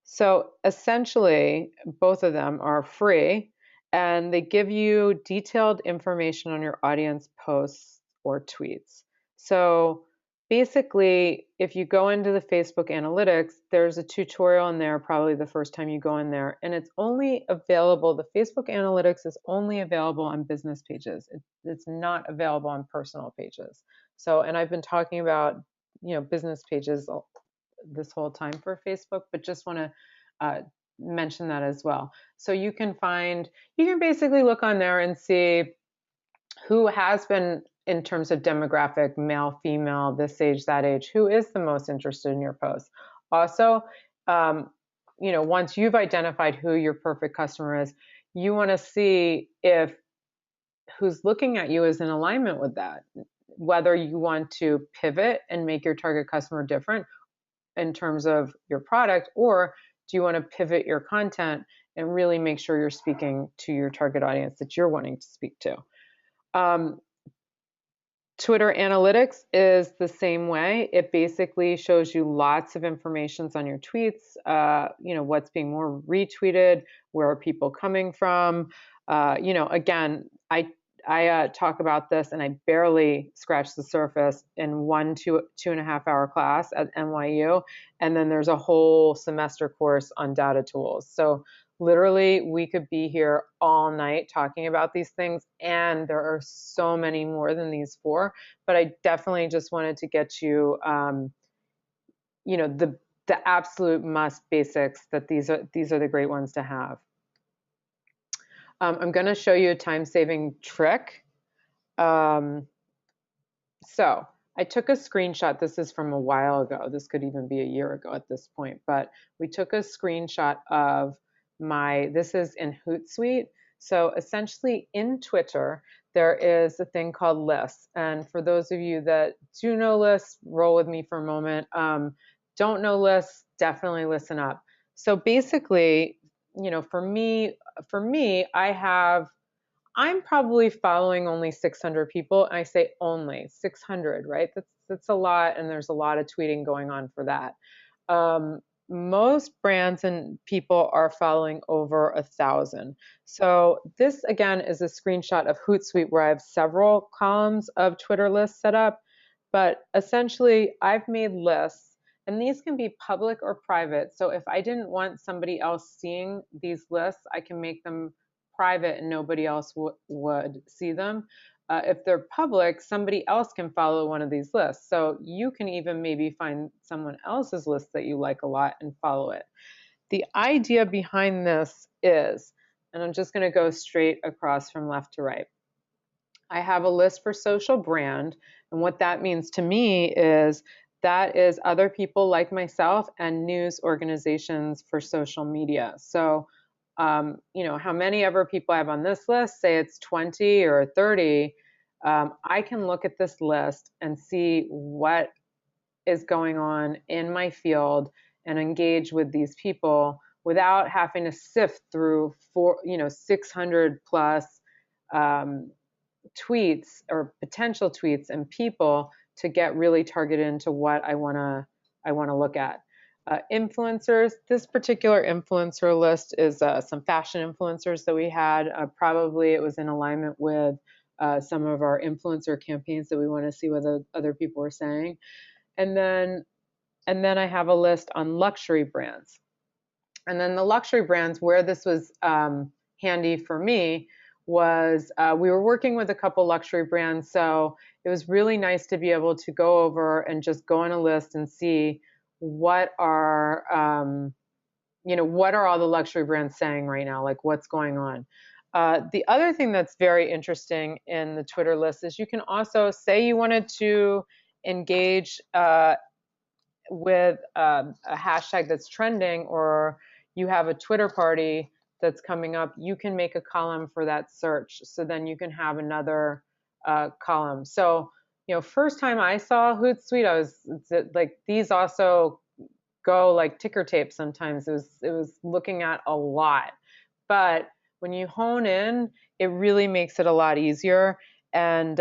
So essentially, both of them are free, and they give you detailed information on your audience posts or tweets. So basically, if you go into the Facebook Analytics, there's a tutorial in there probably the first time you go in there, and it's only available, the Facebook Analytics is only available on business pages. It's not available on personal pages. So, and I've been talking about, business pages this whole time for Facebook, but just want to mention that as well. So you can basically look on there and see who has been, in terms of demographic, male, female, this age, that age, who is the most interested in your post. Also, once you've identified who your perfect customer is, you want to see if who's looking at you is in alignment with that. Whether you want to pivot and make your target customer different in terms of your product, or do you want to pivot your content and really make sure you're speaking to your target audience that you're wanting to speak to? Twitter Analytics is the same way. It basically shows you lots of information on your tweets, what's being more retweeted, where are people coming from. Again, I talk about this and I barely scratch the surface in 2.5 hour class at NYU. And then there's a whole semester course on data tools. So literally, we could be here all night talking about these things, and there are so many more than these four. But I definitely just wanted to get you, the absolute must basics, that these are the great ones to have. I'm going to show you a time-saving trick. So I took a screenshot. This is from a while ago. This could even be a year ago at this point. But we took a screenshot of this is in Hootsuite. So essentially in Twitter, there is a thing called lists. And for those of you that do know lists, roll with me for a moment. Don't know lists, definitely listen up. So basically, for me, I'm probably following only 600 people. And I say only 600, right? That's a lot, and there's a lot of tweeting going on for that. Most brands and people are following over 1,000. So this, again, is a screenshot of Hootsuite where I have several columns of Twitter lists set up. But essentially, I've made lists, and these can be public or private. So if I didn't want somebody else seeing these lists, I can make them private and nobody else would see them. if they're public, somebody else can follow one of these lists. So you can even maybe find someone else's list that you like a lot and follow it. The idea behind this is, and I'm just going to go straight across from left to right. I have a list for social brand. And what that means to me is that is other people like myself and news organizations for social media. So, how many ever people I have on this list, say it's 20 or 30, I can look at this list and see what is going on in my field and engage with these people without having to sift through 600 plus tweets or potential tweets and people to get really targeted into what I want to look at. Influencers, this particular influencer list is some fashion influencers that we had. Probably it was in alignment with some of our influencer campaigns that we want to see what other people are saying. And then I have a list on luxury brands. And then the luxury brands, where this was handy for me was we were working with a couple luxury brands. So it was really nice to be able to go over and just go on a list and see what are all the luxury brands saying right now, like what's going on. The other thing that's very interesting in the Twitter list is you can also say you wanted to engage with a hashtag that's trending, or you have a Twitter party that's coming up, you can make a column for that search. So then you can have another column. So, first time I saw Hootsuite, I was like, these also go like ticker tape sometimes. It was looking at a lot. But when you hone in, it really makes it a lot easier. And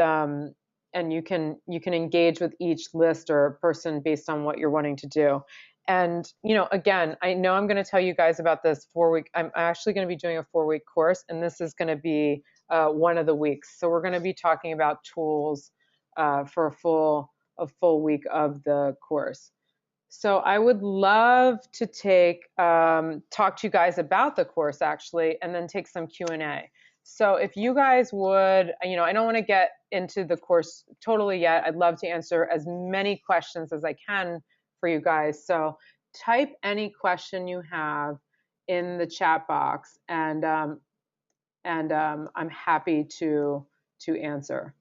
you can engage with each list or person based on what you're wanting to do. And again, I know I'm going to tell you guys about this 4-week. I'm actually going to be doing a 4-week course, and this is going to be one of the weeks. So we're going to be talking about tools for a full week of the course. So I would love to talk to you guys about the course actually, and then take some Q&A. So if you guys would, I don't want to get into the course totally yet. I'd love to answer as many questions as I can for you guys. So type any question you have in the chat box, and I'm happy to answer.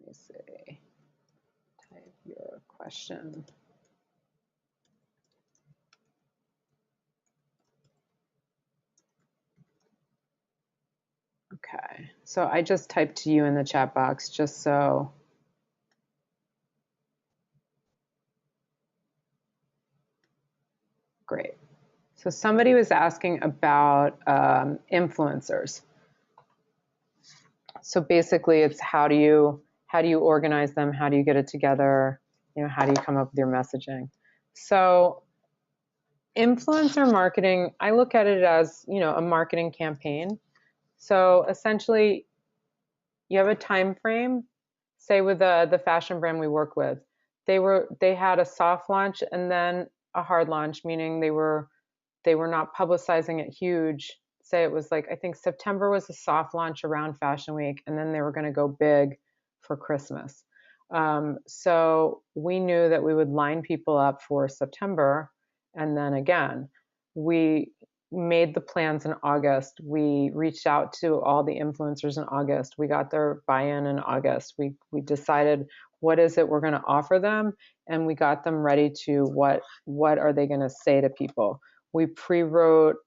Let me see. Type your question. Okay, so I just typed to you in the chat box just so. Great. So somebody was asking about influencers. So basically it's how do you organize them? How do you get it together? How do you come up with your messaging? So influencer marketing, I look at it as, a marketing campaign. So essentially you have a time frame, say with the fashion brand we work with, they had a soft launch and then a hard launch, meaning they were not publicizing it huge. Say it was like, I think September was a soft launch around Fashion Week, and then they were going to go big for Christmas. So we knew that we would line people up for September, and then again, we made the plans in August. We reached out to all the influencers in August. We got their buy-in in August. We decided what is it we're going to offer them, and we got them ready to what are they going to say to people. We pre-wrote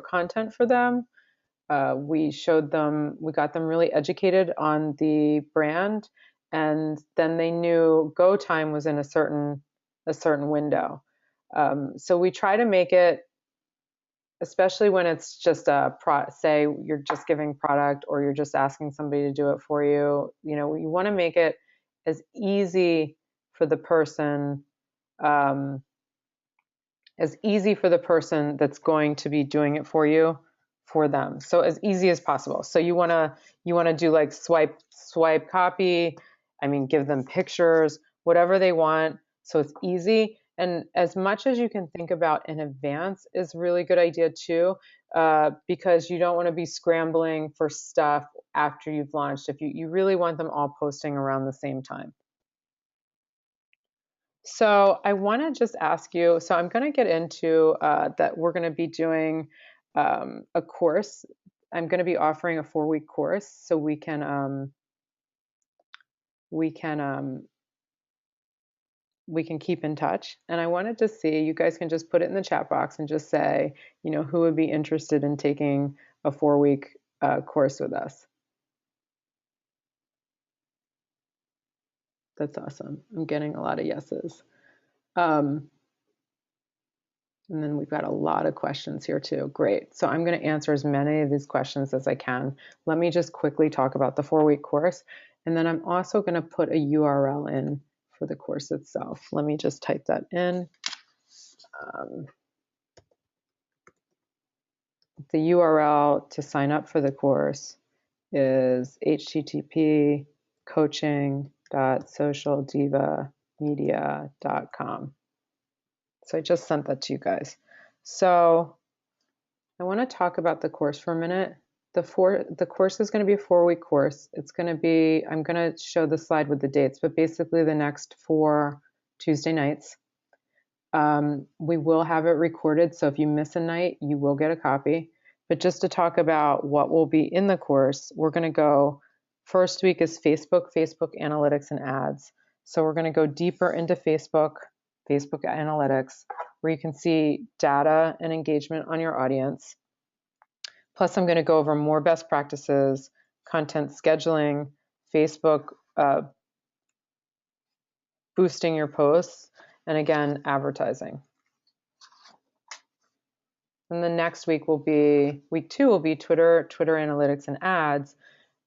content for them. We got them really educated on the brand, and then they knew go time was in a certain window. So we try to make it, especially when it's just say you're just giving product or you're just asking somebody to do it for you. You want to make it as easy for the person. As easy for the person that's going to be doing it for you, for them. So as easy as possible. So you want to do like swipe copy. Give them pictures, whatever they want. So it's easy. And as much as you can think about in advance is a really good idea too, because you don't want to be scrambling for stuff after you've launched. If you really want them all posting around the same time. So I want to just ask you, so I'm going to get into that we're going to be doing a course. I'm going to be offering a 4-week course so we can we can keep in touch. And I wanted to see, you guys can just put it in the chat box and just say, who would be interested in taking a 4-week course with us. That's awesome. I'm getting a lot of yeses. And then we've got a lot of questions here too. Great. So I'm going to answer as many of these questions as I can. Let me just quickly talk about the 4-week course. And then I'm also going to put a URL in for the course itself. Let me just type that in. The URL to sign up for the course is http://coaching.socialdivamedia.com. So I just sent that to you guys. So I want to talk about the course for a minute. The course is going to be a 4-week course. It's going to be, I'm going to show the slide with the dates, but basically the next 4 Tuesday nights. We will have it recorded, so if you miss a night, you will get a copy. But just to talk about what will be in the course, we're going to go, first week is Facebook analytics and ads. So we're going to go deeper into Facebook analytics, where you can see data and engagement on your audience. Plus, I'm going to go over more best practices, content scheduling, Facebook boosting your posts, and again, advertising. And the next week will be, week 2 will be Twitter analytics and ads.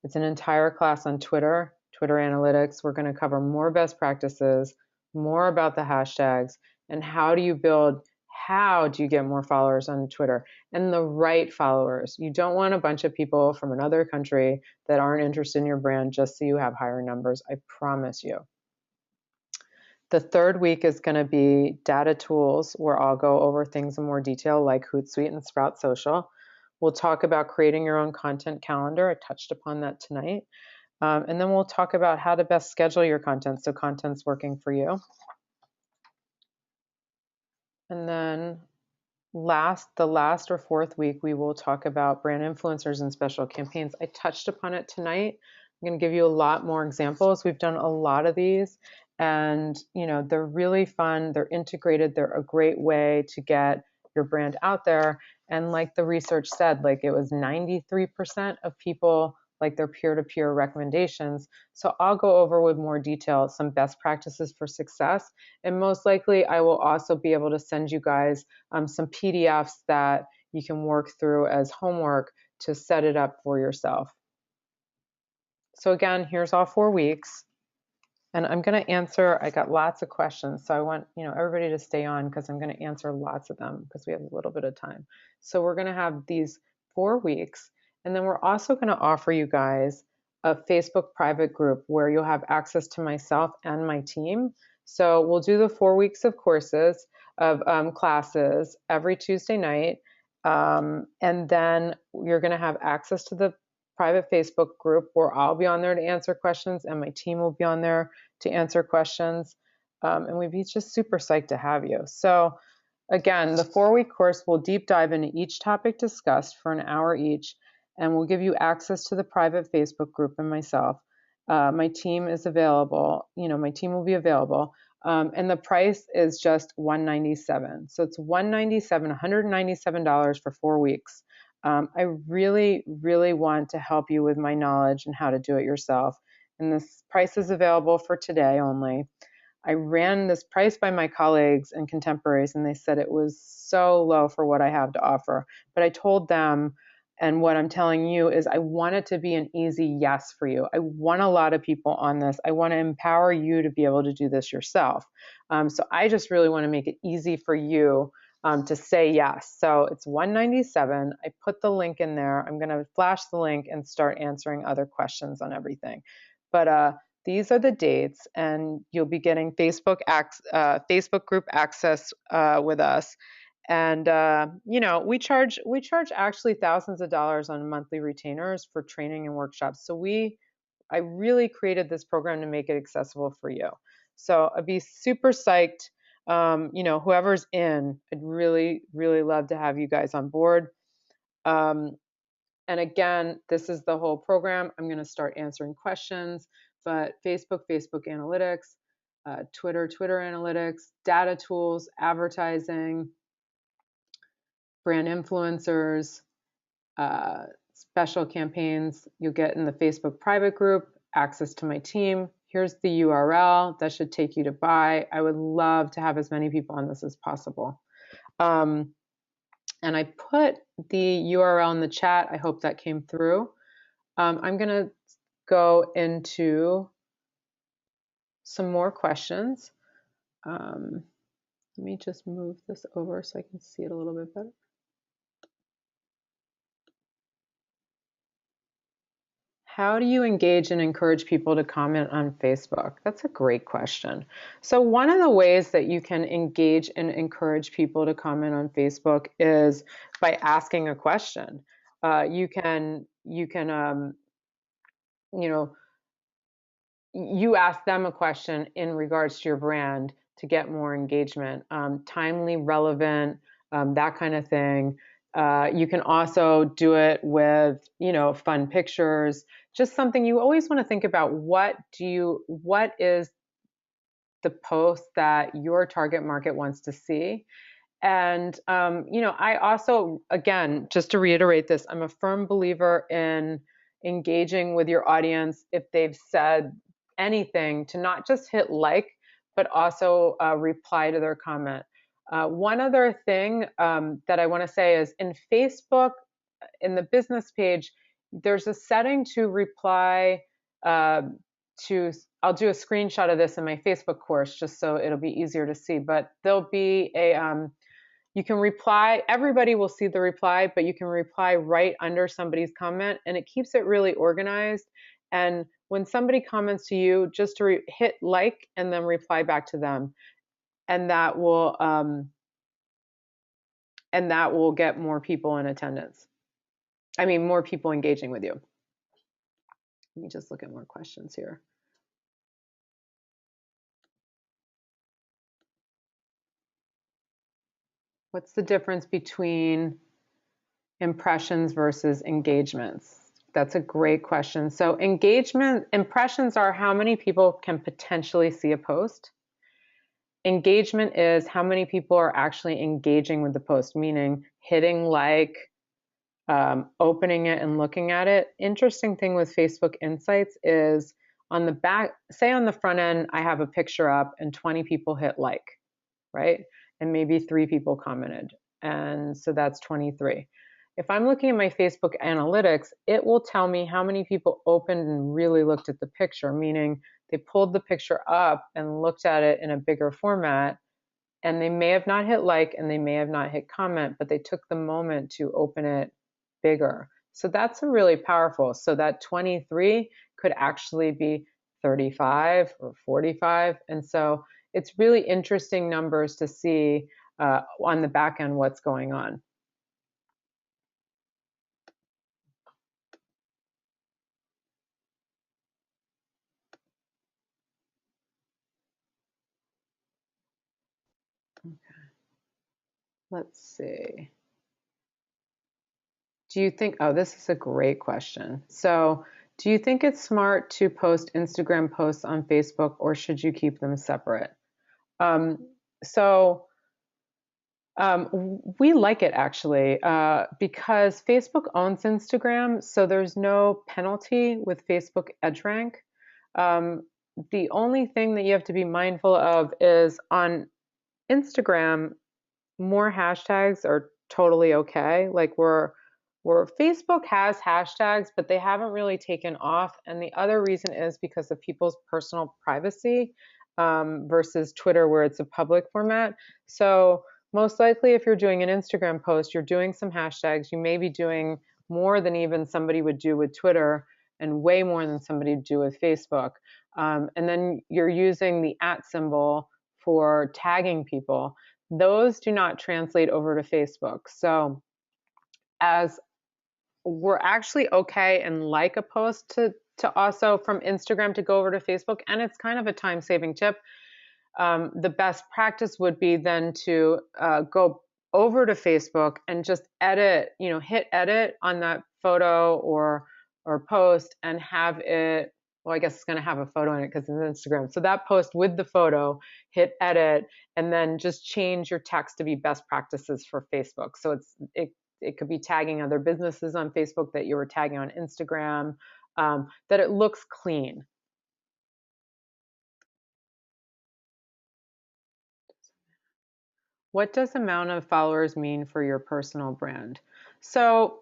It's an entire class on Twitter analytics. We're going to cover more best practices, more about the hashtags, and how do you get more followers on Twitter, and the right followers. You don't want a bunch of people from another country that aren't interested in your brand just so you have higher numbers. I promise you. The third week is going to be data tools, where I'll go over things in more detail like Hootsuite and Sprout Social. We'll talk about creating your own content calendar. I touched upon that tonight. And then we'll talk about how to best schedule your content so content's working for you. And then the last or fourth week, we will talk about brand influencers and special campaigns. I touched upon it tonight. I'm going to give you a lot more examples. We've done a lot of these, and they're really fun. They're integrated. They're a great way to get your brand out there. And like the research said, like it was 93% of people like their peer-to-peer recommendations. So I'll go over with more detail some best practices for success. And most likely I will also be able to send you guys some PDFs that you can work through as homework to set it up for yourself. So again, here's all 4 weeks. And I'm going to answer, I got lots of questions, so I want everybody to stay on because I'm going to answer lots of them because we have a little bit of time. So we're going to have these 4 weeks, and then we're also going to offer you guys a Facebook private group where you'll have access to myself and my team. So we'll do the 4 weeks of courses, of classes every Tuesday night, and then you're going to have access to the private Facebook group where I'll be on there to answer questions and my team will be on there to answer questions. And we'd be just super psyched to have you. So again, the 4-week course will deep dive into each topic discussed for an hour each, and we'll give you access to the private Facebook group and myself. My team is available, my team will be available. And the price is just $197. So it's $197 for 4 weeks. I really, really want to help you with my knowledge and how to do it yourself. And this price is available for today only. I ran this price by my colleagues and contemporaries, and they said it was so low for what I have to offer. But I told them, and what I'm telling you is I want it to be an easy yes for you. I want a lot of people on this. I want to empower you to be able to do this yourself. So I just really want to make it easy for you to say yes. So it's $197. I put the link in there. I'm going to flash the link and start answering other questions on everything. But these are the dates, and you'll be getting Facebook group access with us. And we charge actually thousands of dollars on monthly retainers for training and workshops. So I really created this program to make it accessible for you. So I'd be super psyched. Whoever's in, I'd really, really love to have you guys on board. And again, this is the whole program. I'm going to start answering questions, but Facebook Analytics, Twitter Analytics, data tools, advertising, brand influencers, special campaigns you'll get in the Facebook private group, access to my team. Here's the URL that should take you to buy. I would love to have as many people on this as possible. And I put the URL in the chat. I hope that came through. I'm going to go into some more questions. Let me just move this over so I can see it a little bit better. How do you engage and encourage people to comment on Facebook? That's a great question. So one of the ways that you can engage and encourage people to comment on Facebook is by asking a question. You ask them a question in regards to your brand to get more engagement, timely, relevant, that kind of thing. You can also do it with, fun pictures, just something you always want to think about. What is the post that your target market wants to see? And, I also, again, just to reiterate this, I'm a firm believer in engaging with your audience if they've said anything, to not just hit like, but also reply to their comment. One other thing that I want to say is in Facebook, in the business page, there's a setting to reply I'll do a screenshot of this in my Facebook course just so it'll be easier to see, but there'll be you can reply, everybody will see the reply, but you can reply right under somebody's comment, and it keeps it really organized. And when somebody comments to you, just to hit like and then reply back to them, and that will get more people in attendance. I mean, more people engaging with you. Let me just look at more questions here. What's the difference between impressions versus engagements? That's a great question. So impressions are how many people can potentially see a post. Engagement is how many people are actually engaging with the post, meaning hitting like, opening it and looking at it. Interesting thing with Facebook Insights is on the back, say on the front end, I have a picture up and 20 people hit like, right? And maybe 3 people commented. And so that's 23. If I'm looking at my Facebook analytics, it will tell me how many people opened and really looked at the picture, meaning they pulled the picture up and looked at it in a bigger format, and they may have not hit like and they may have not hit comment, but they took the moment to open it bigger. So that's really powerful. So that 23 could actually be 35 or 45. And so it's really interesting numbers to see on the back end what's going on. Okay. Let's see. Do you think, oh, this is a great question. So do you think it's smart to post Instagram posts on Facebook, or should you keep them separate? We like it actually because Facebook owns Instagram, so there's no penalty with Facebook EdgeRank. The only thing that you have to be mindful of is on Instagram, more hashtags are totally okay. Like where Facebook has hashtags, but they haven't really taken off. And the other reason is because of people's personal privacy versus Twitter, where it's a public format. So most likely, if you're doing an Instagram post, you're doing some hashtags. You may be doing more than even somebody would do with Twitter. and way more than somebody would do with Facebook. And then you're using the @ symbol for tagging people. Those do not translate over to Facebook. So as we're actually okay and like a post to also from Instagram to go over to Facebook, and it's kind of a time-saving tip. The best practice would be then to go over to Facebook and just edit, hit edit on that photo or post and have it. Well, I guess it's going to have a photo in it because it's Instagram. So that post with the photo, hit edit, and then just change your text to be best practices for Facebook. So it could be tagging other businesses on Facebook that you were tagging on Instagram, that it looks clean. What does amount of followers mean for your personal brand? So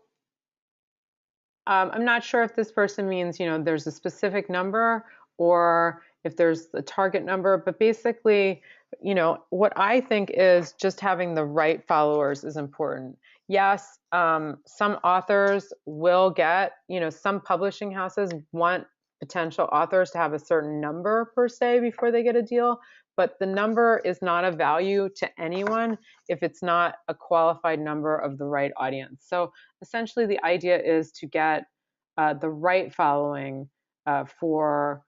I'm not sure if this person means, there's a specific number or if there's a target number, but basically, what I think is just having the right followers is important. Yes, some authors will get, some publishing houses want potential authors to have a certain number per se before they get a deal, but the number is not a value to anyone if it's not a qualified number of the right audience. So essentially the idea is to get the right following for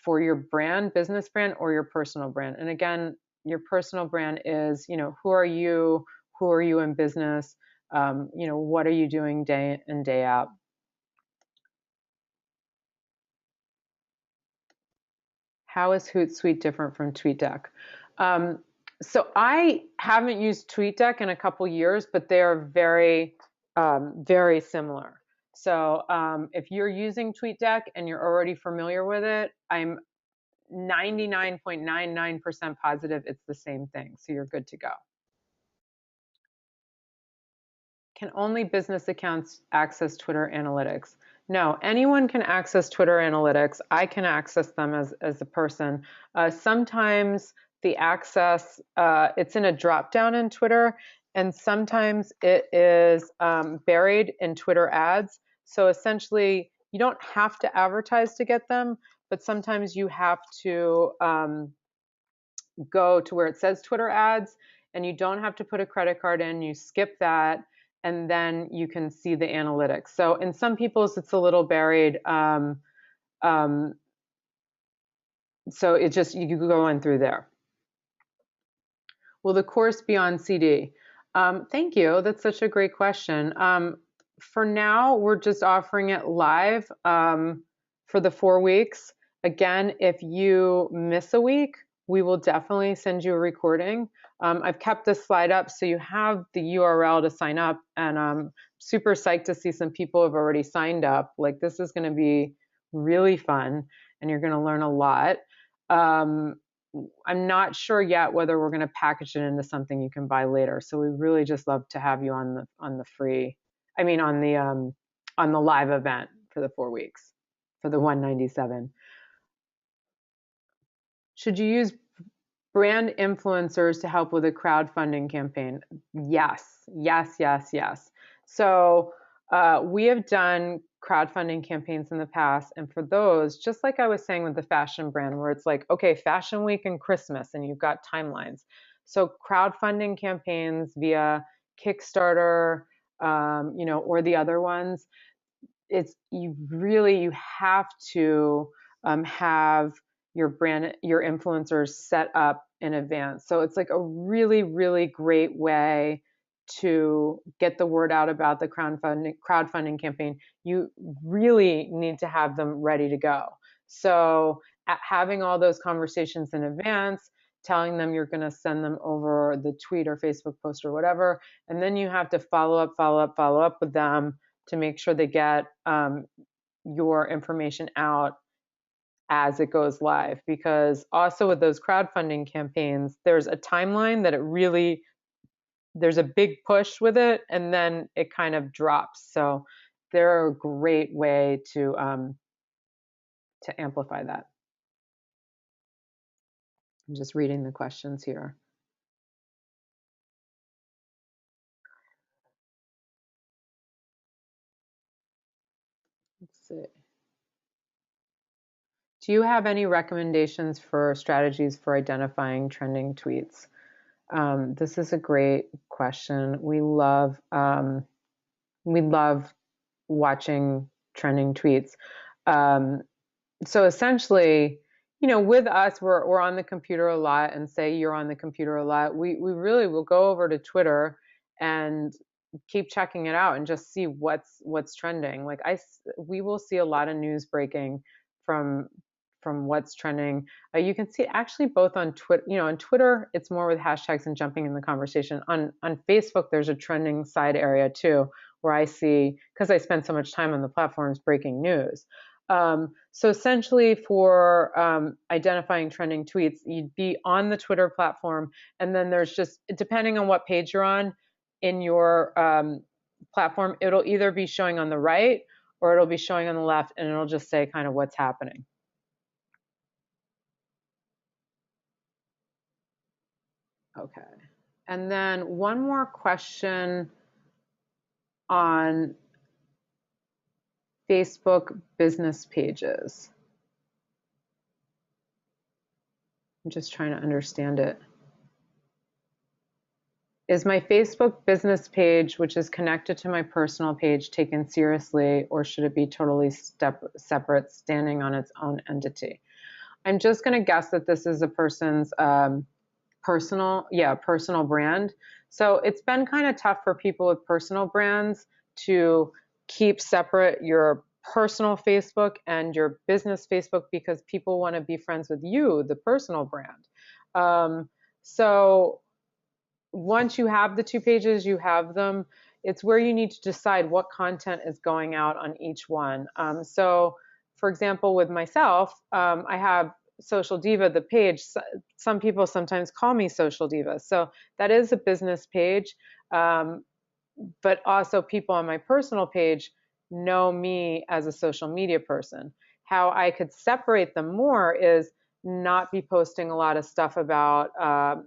your brand, business brand, or your personal brand. And again, your personal brand is, who are you? Who are you in business? What are you doing day in, day out? How is Hootsuite different from TweetDeck? So I haven't used TweetDeck in a couple years, but they are very, very similar. So if you're using TweetDeck and you're already familiar with it, I'm 99.99% positive it's the same thing. So you're good to go. Can only business accounts access Twitter analytics? No, anyone can access Twitter analytics. I can access them as a person. Sometimes the access, it's in a drop down in Twitter, and sometimes it is buried in Twitter ads. So essentially, you don't have to advertise to get them, but sometimes you have to go to where it says Twitter ads, and you don't have to put a credit card in. You skip that, and then you can see the analytics. So in some people's, it's a little buried. So it just, you can go in through there. Will the course be on CD? Thank you. That's such a great question. For now, we're just offering it live for the 4 weeks. Again, if you miss a week, we will definitely send you a recording. I've kept this slide up so you have the URL to sign up, and I'm super psyched to see some people have already signed up. Like, this is going to be really fun, and you're going to learn a lot. I'm not sure yet whether we're going to package it into something you can buy later. So we really just love to have you on the free, on the live event for the 4 weeks for the 197. Should you use brand influencers to help with a crowdfunding campaign? Yes, yes, yes, yes. So we have done crowdfunding campaigns in the past, and for those, just like I was saying with the fashion brand, where it's like, okay, Fashion Week and Christmas, and you've got timelines. So crowdfunding campaigns via Kickstarter, or the other ones, you have to have your brand, your influencers set up in advance. So it's like a really, really great way to get the word out about the crowdfunding campaign. You really need to have them ready to go. So having all those conversations in advance, telling them you're going to send them over the tweet or Facebook post or whatever, and then you have to follow up with them to make sure they get your information out as it goes live. Because also with those crowdfunding campaigns, there's a timeline that there's a big push with it, and then it kind of drops. So they're a great way to amplify that. I'm just reading the questions here. Let's see. Do you have any recommendations for strategies for identifying trending tweets? This is a great question. We love watching trending tweets. Um, so essentially, with us, we're on the computer a lot, and say you're on the computer a lot. We really will go over to Twitter and keep checking it out and just see what's trending. Like we will see a lot of news breaking from what's trending. You can see actually both on Twitter. On Twitter, it's more with hashtags and jumping in the conversation. On Facebook, there's a trending side area too, where I see, because I spend so much time on the platforms, breaking news. So essentially for identifying trending tweets, you'd be on the Twitter platform, and then there's just, depending on what page you're on in your platform, it'll either be showing on the right or it'll be showing on the left, and it'll just say kind of what's happening. Okay. And then one more question on Facebook business pages. I'm just trying to understand it. Is my Facebook business page, which is connected to my personal page, taken seriously, or should it be totally separate, standing on its own entity? I'm just going to guess that this is a person's personal brand. So it's been kind of tough for people with personal brands to keep separate your personal Facebook and your business Facebook, because people want to be friends with you, the personal brand. So once you have the two pages, you have them. It's where you need to decide what content is going out on each one. So for example, with myself, I have Social Diva, the page. Some people sometimes call me Social Diva. So that is a business page. But also people on my personal page know me as a social media person. How I could separate them more is not be posting a lot of stuff about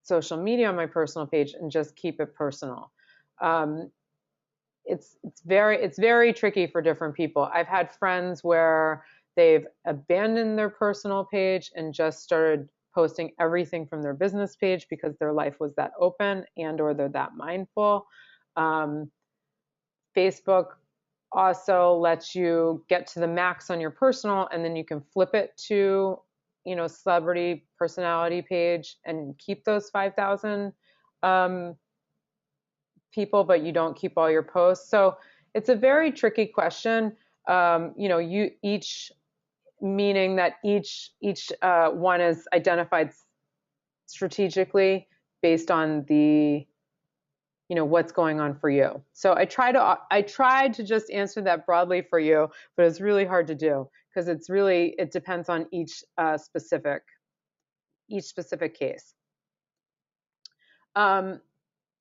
social media on my personal page and just keep it personal. It's very tricky for different people. I've had friends where they've abandoned their personal page and just started posting everything from their business page because their life was that open and or they're that mindful. Facebook also lets you get to the max on your personal, and then you can flip it to celebrity personality page and keep those 5,000 people, but you don't keep all your posts. So it's a very tricky question. You each, meaning that each one is identified strategically based on the what's going on for you. So I tried to just answer that broadly for you, but it's really hard to do because it depends on each specific case.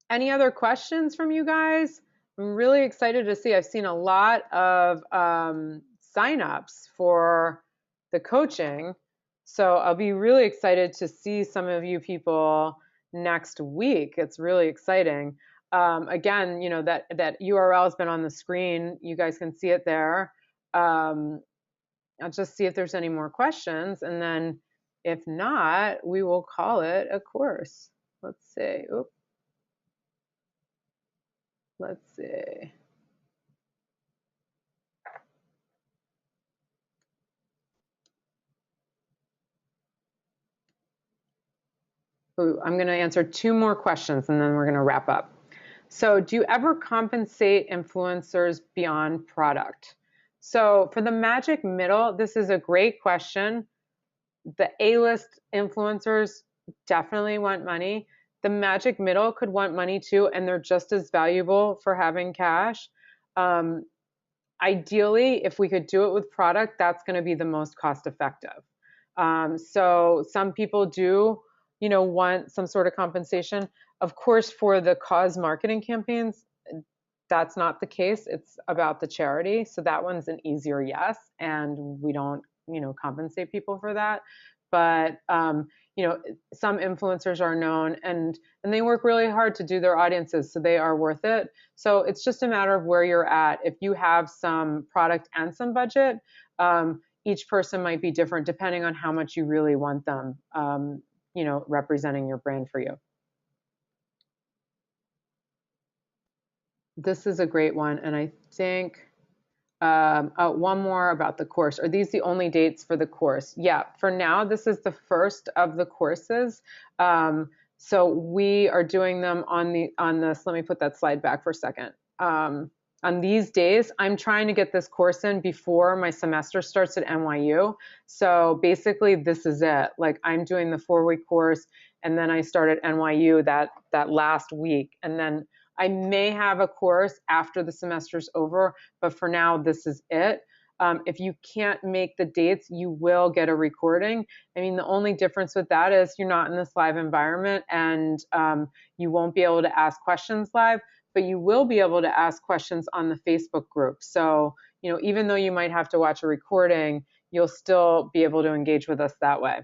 Any other questions from you guys? I'm really excited to see. I've seen a lot of signups for the coaching, so I'll be really excited to see some of you people next week. It's really exciting. Again, that URL has been on the screen. You guys can see it there. I'll just see if there's any more questions, and then if not, we will call it a course. Let's see. Oops. Let's see. Ooh, I'm going to answer two more questions and then we're going to wrap up. So, do you ever compensate influencers beyond product? So, for the magic middle, this is a great question. The A-list influencers definitely want money. The magic middle could want money too, and they're just as valuable for having cash. Ideally, if we could do it with product, that's going to be the most cost effective. So some people do, want some sort of compensation. Of course, for the cause marketing campaigns, that's not the case. It's about the charity. So that one's an easier yes, and we don't, compensate people for that. But some influencers are known and they work really hard to do their audiences, so they are worth it. So it's just a matter of where you're at. If you have some product and some budget, each person might be different depending on how much you really want them, representing your brand for you. This is a great one. And I think one more about the course. Are these the only dates for the course? Yeah, for now, this is the first of the courses. So we are doing them on this. Let me put that slide back for a second. On these days, I'm trying to get this course in before my semester starts at NYU. So basically, this is it. Like, I'm doing the 4-week course, and then I start at NYU that last week, and then I may have a course after the semester's over, but for now, this is it. If you can't make the dates, you will get a recording. I mean, the only difference with that is you're not in this live environment, and you won't be able to ask questions live, but you will be able to ask questions on the Facebook group. So, even though you might have to watch a recording, you'll still be able to engage with us that way.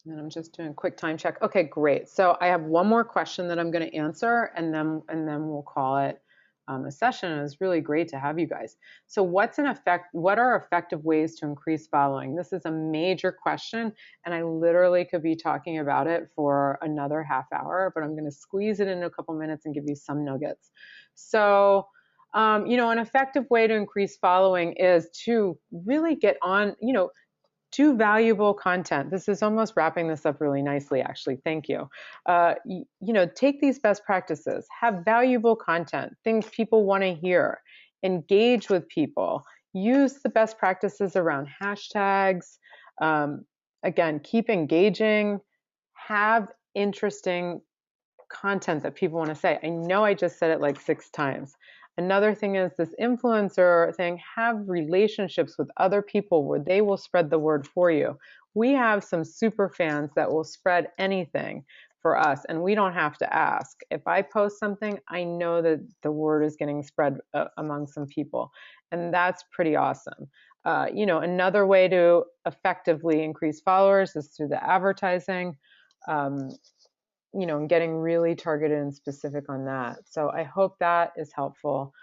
And I'm just doing a quick time check. Okay, great. So I have one more question that I'm going to answer, and then we'll call it a session. It was really great to have you guys. So what are effective ways to increase following? This is a major question, and I literally could be talking about it for another half hour, but I'm going to squeeze it in a couple minutes and give you some nuggets. So an effective way to increase following is to really get on, do valuable content. This is almost wrapping this up really nicely, actually. Thank you. Take these best practices, have valuable content, things people want to hear, engage with people, use the best practices around hashtags. Again, keep engaging, have interesting content that people want to say. I know I just said it like 6 times. Another thing is this influencer thing, have relationships with other people where they will spread the word for you. We have some super fans that will spread anything for us, and we don't have to ask. If I post something, I know that the word is getting spread among some people, and that's pretty awesome. Another way to effectively increase followers is through the advertising. And getting really targeted and specific on that. So I hope that is helpful.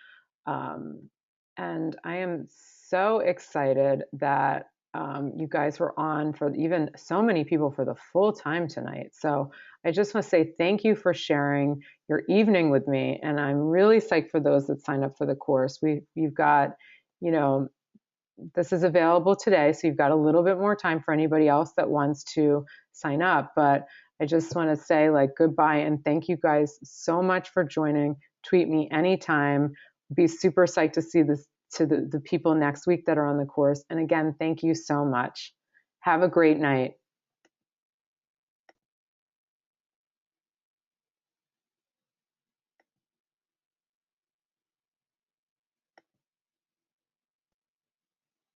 And I am so excited that you guys were on for even so many people for the full time tonight. So I just want to say thank you for sharing your evening with me. And I'm really psyched for those that signed up for the course. We've got, this is available today. So you've got a little bit more time for anybody else that wants to sign up. But I just want to say goodbye and thank you guys so much for joining. Tweet me anytime. Be super psyched to see the people next week that are on the course. And again, thank you so much. Have a great night.